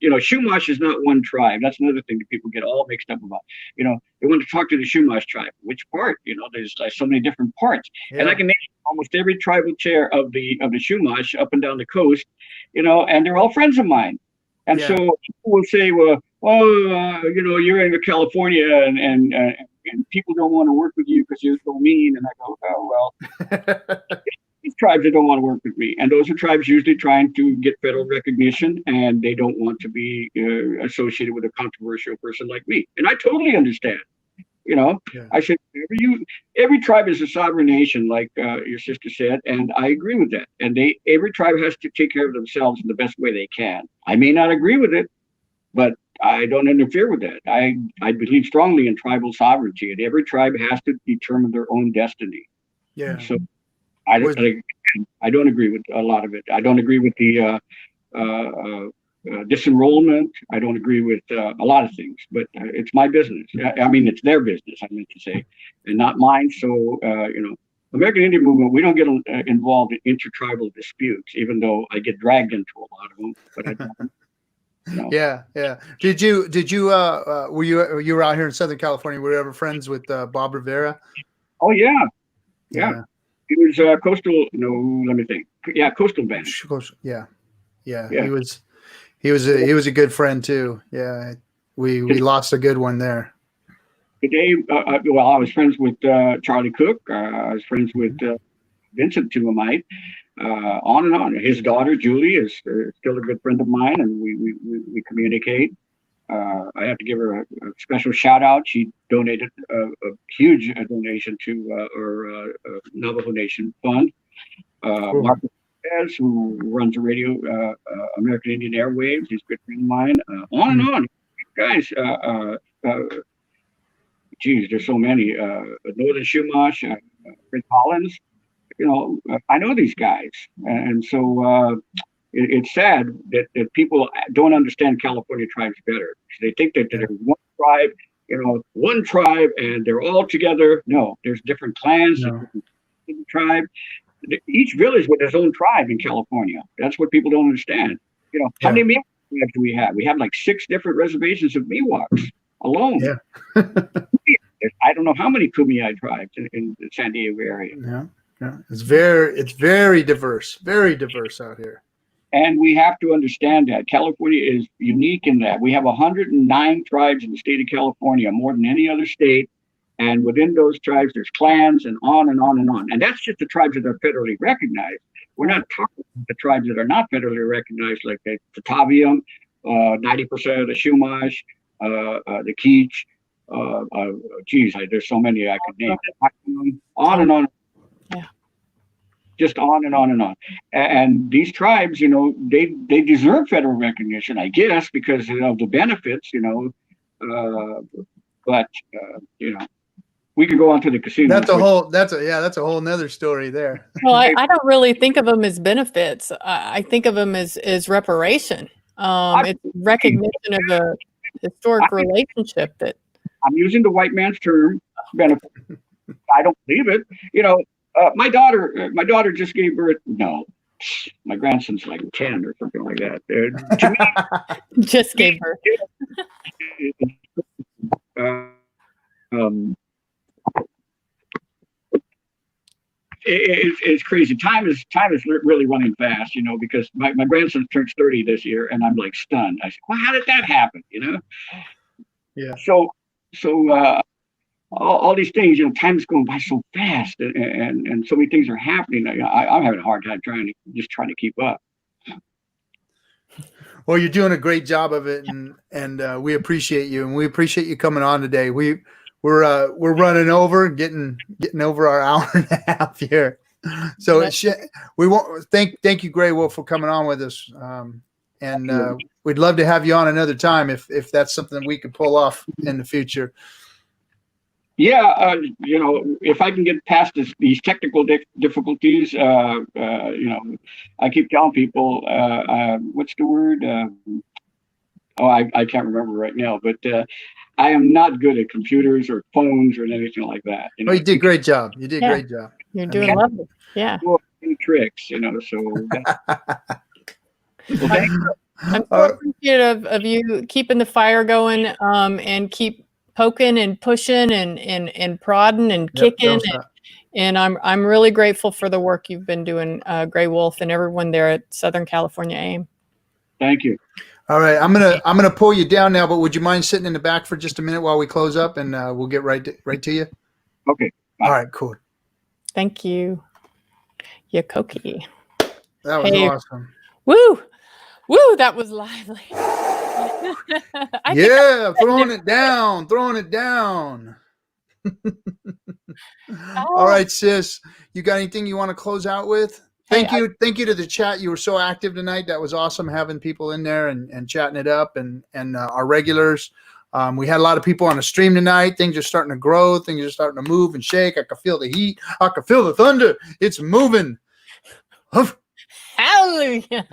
Chumash is not one tribe. That's another thing that people get all mixed up about. You know, they want to talk to the Chumash tribe. Which part? You know, there's like so many different parts, and I can name almost every tribal chair of the Chumash up and down the coast. You know, and they're all friends of mine. And so people will say, well, you're in California and people don't want to work with you because you're so mean. And I go, oh, well, these tribes that don't want to work with me. And those are tribes usually trying to get federal recognition, and they don't want to be associated with a controversial person like me. And I totally understand. You know, I said, every tribe is a sovereign nation, like your sister said, and I agree with that. And every tribe has to take care of themselves in the best way they can. I may not agree with it, but I don't interfere with that. I believe strongly in tribal sovereignty, and every tribe has to determine their own destiny. Yeah. So I don't agree with a lot of it. I don't agree with the disenrollment. I don't agree with a lot of things, but it's my business. I mean, it's their business, I meant to say, and not mine. So, American Indian Movement, we don't get involved in intertribal disputes, even though I get dragged into a lot of them. But I don't. No. Yeah. Did you were you out here in Southern California? Were you ever friends with Bob Rivera? Oh yeah. He was coastal. No, let me think. Yeah, coastal band. Yeah. He was a good friend too. Yeah, we lost a good one there. Today, I was friends with Charlie Cook. I was friends with Vincent Tumamite. on and on. His daughter Julie is still a good friend of mine, and we communicate. I have to give her a special shout out. She donated a huge donation to our Navajo Nation Fund. Cool. Mark Lopez, who runs the radio, American Indian Airwaves, he's a good friend of mine. On and on, guys. Geez, there's so many. Northern Shumash, Rick Collins. You know, I know these guys, and so it's sad that people don't understand California tribes better. They think that there's one tribe, and they're all together. No, there's different clans, No. different tribe. Each village with its own tribe in California. That's what people don't understand. You know, how many Miwok tribes do we have? We have like 6 different reservations of Miwoks alone. Yeah. I don't know how many Kumeyaay tribes in the San Diego area. Yeah. It's very diverse out here. And we have to understand that California is unique in that we have 109 tribes in the state of California, more than any other state. And within those tribes, there's clans and on and on and on. And that's just the tribes that are federally recognized. We're not talking about the tribes that are not federally recognized, like the Tavium, 90% of the Shumash, the Keech. There's so many I could name. On and on. Yeah. Just on and on and on. And these tribes, you know, they deserve federal recognition, I guess, because of the benefits, you know. But you know, we could go on to the casino. That's a whole nother story there. Well, I don't really think of them as benefits. I think of them as reparation. It's recognition of a historic relationship that. I'm using the white man's term, benefit. I don't believe it. You know, my daughter just gave birth. No, my grandson's like 10 or something like that. To me, Just gave birth. It's crazy. Time is really running fast, you know, because my grandson turns 30 this year, and I'm like stunned. I said, "Well, how did that happen?" You know? Yeah. So all these things, you know, time's going by so fast, and so many things are happening. I'm having a hard time trying to keep up. Well, you're doing a great job of it, and we appreciate you, and we appreciate you coming on today. We're running over, getting over our hour and a half here. So we won't thank you, Gray Wolf, for coming on with us. And we'd love to have you on another time if that's something we could pull off in the future. Yeah, you know, if I can get past these technical difficulties, you know, I keep telling people, what's the word? I can't remember right now, but I am not good at computers or phones or anything like that. You know, You did a great job. You did a great job. You're doing lovely. Yeah. Any tricks, you know, so. Well, thank you. I'm so appreciative of you keeping the fire going, and keep poking and pushing and prodding and kicking. And I'm really grateful for the work you've been doing, Gray Wolf, and everyone there at Southern California AIM. Thank you. All right, I'm gonna pull you down now, but would you mind sitting in the back for just a minute while we close up, and we'll get right to you. Okay. Bye. All right, cool. Thank you, Yakoki. That was awesome. Woo! That was lively. Throwing it down. All right, sis. You got anything you want to close out with? Thank you to the chat. You were so active tonight. That was awesome having people in there and chatting it up, and our regulars. We had a lot of people on the stream tonight. Things are starting to grow. Things are starting to move and shake. I can feel the heat. I can feel the thunder. It's moving. Hallelujah.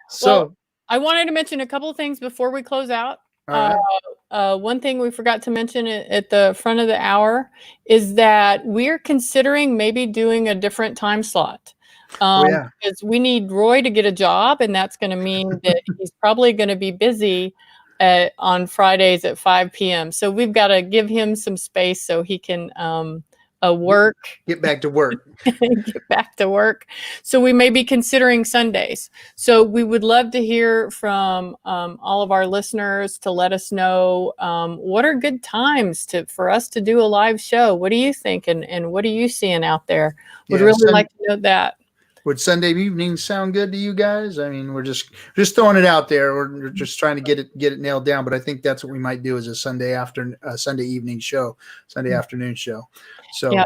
So I wanted to mention a couple of things before we close out. all right. One thing we forgot to mention at the front of the hour is that we're considering maybe doing a different time slot. Because we need Roy to get a job, and that's going to mean that he's probably going to be busy on Fridays at 5 p.m. So we've got to give him some space so he can work. Get back to work. Get back to work. So we may be considering Sundays. So we would love to hear from all of our listeners to let us know what are good times for us to do a live show. What do you think? And what are you seeing out there? Would Yeah, really like to know that. Would Sunday evenings sound good to you guys? I mean, we're just throwing it out there. We're just trying to get it nailed down. But I think that's what we might do, is a Sunday evening show, Sunday afternoon show. So, Yeah.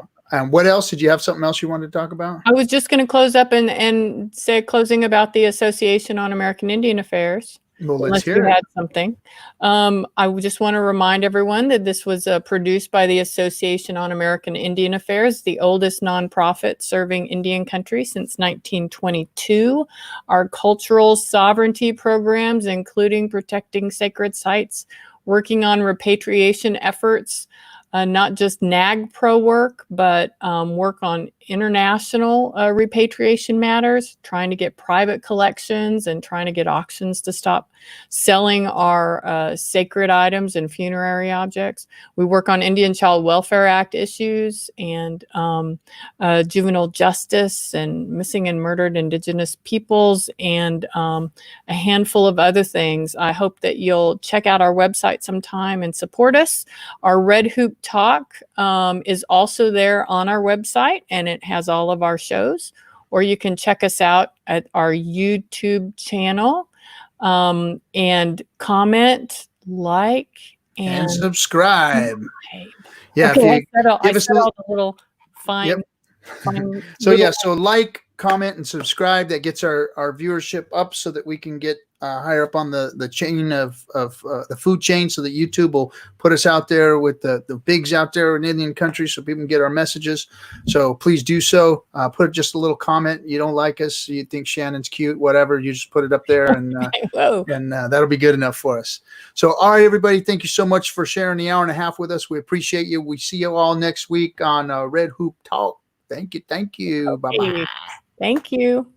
What else? Did you have something else you wanted to talk about? I was just going to close up and say closing about the Association on American Indian Affairs. Well, let's Unless you hear it. had something. I would just want to remind everyone that this was produced by the Association on American Indian Affairs, the oldest nonprofit serving Indian country since 1922. Our cultural sovereignty programs, including protecting sacred sites, working on repatriation efforts, not just NAGPRO work, but work on international repatriation matters, trying to get private collections and trying to get auctions to stop selling our sacred items and funerary objects. We work on Indian Child Welfare Act issues and juvenile justice and missing and murdered Indigenous peoples and a handful of other things. I hope that you'll check out our website sometime and support us. Our Red Hoop Talk is also there on our website, and it has all of our shows. Or you can check us out at our YouTube channel and comment, like, And subscribe. Yeah. Okay, If you I give us said a all the little fine. Yep. fine So little- yeah, so like, comment, and subscribe. That gets our viewership up so that we can get higher up on the chain of the food chain, so that YouTube will put us out there with the bigs out there in Indian country, so people can get our messages. So please do so. Put just a little comment. You don't like us, you think Shannon's cute, whatever, you just put it up there, and Whoa. and that'll be good enough for us. So, all right, everybody, thank you so much for sharing the hour and a half with us. We appreciate you. We see you all next week on Red Hoop Talk. Thank you. Okay. Bye-bye. Thank you.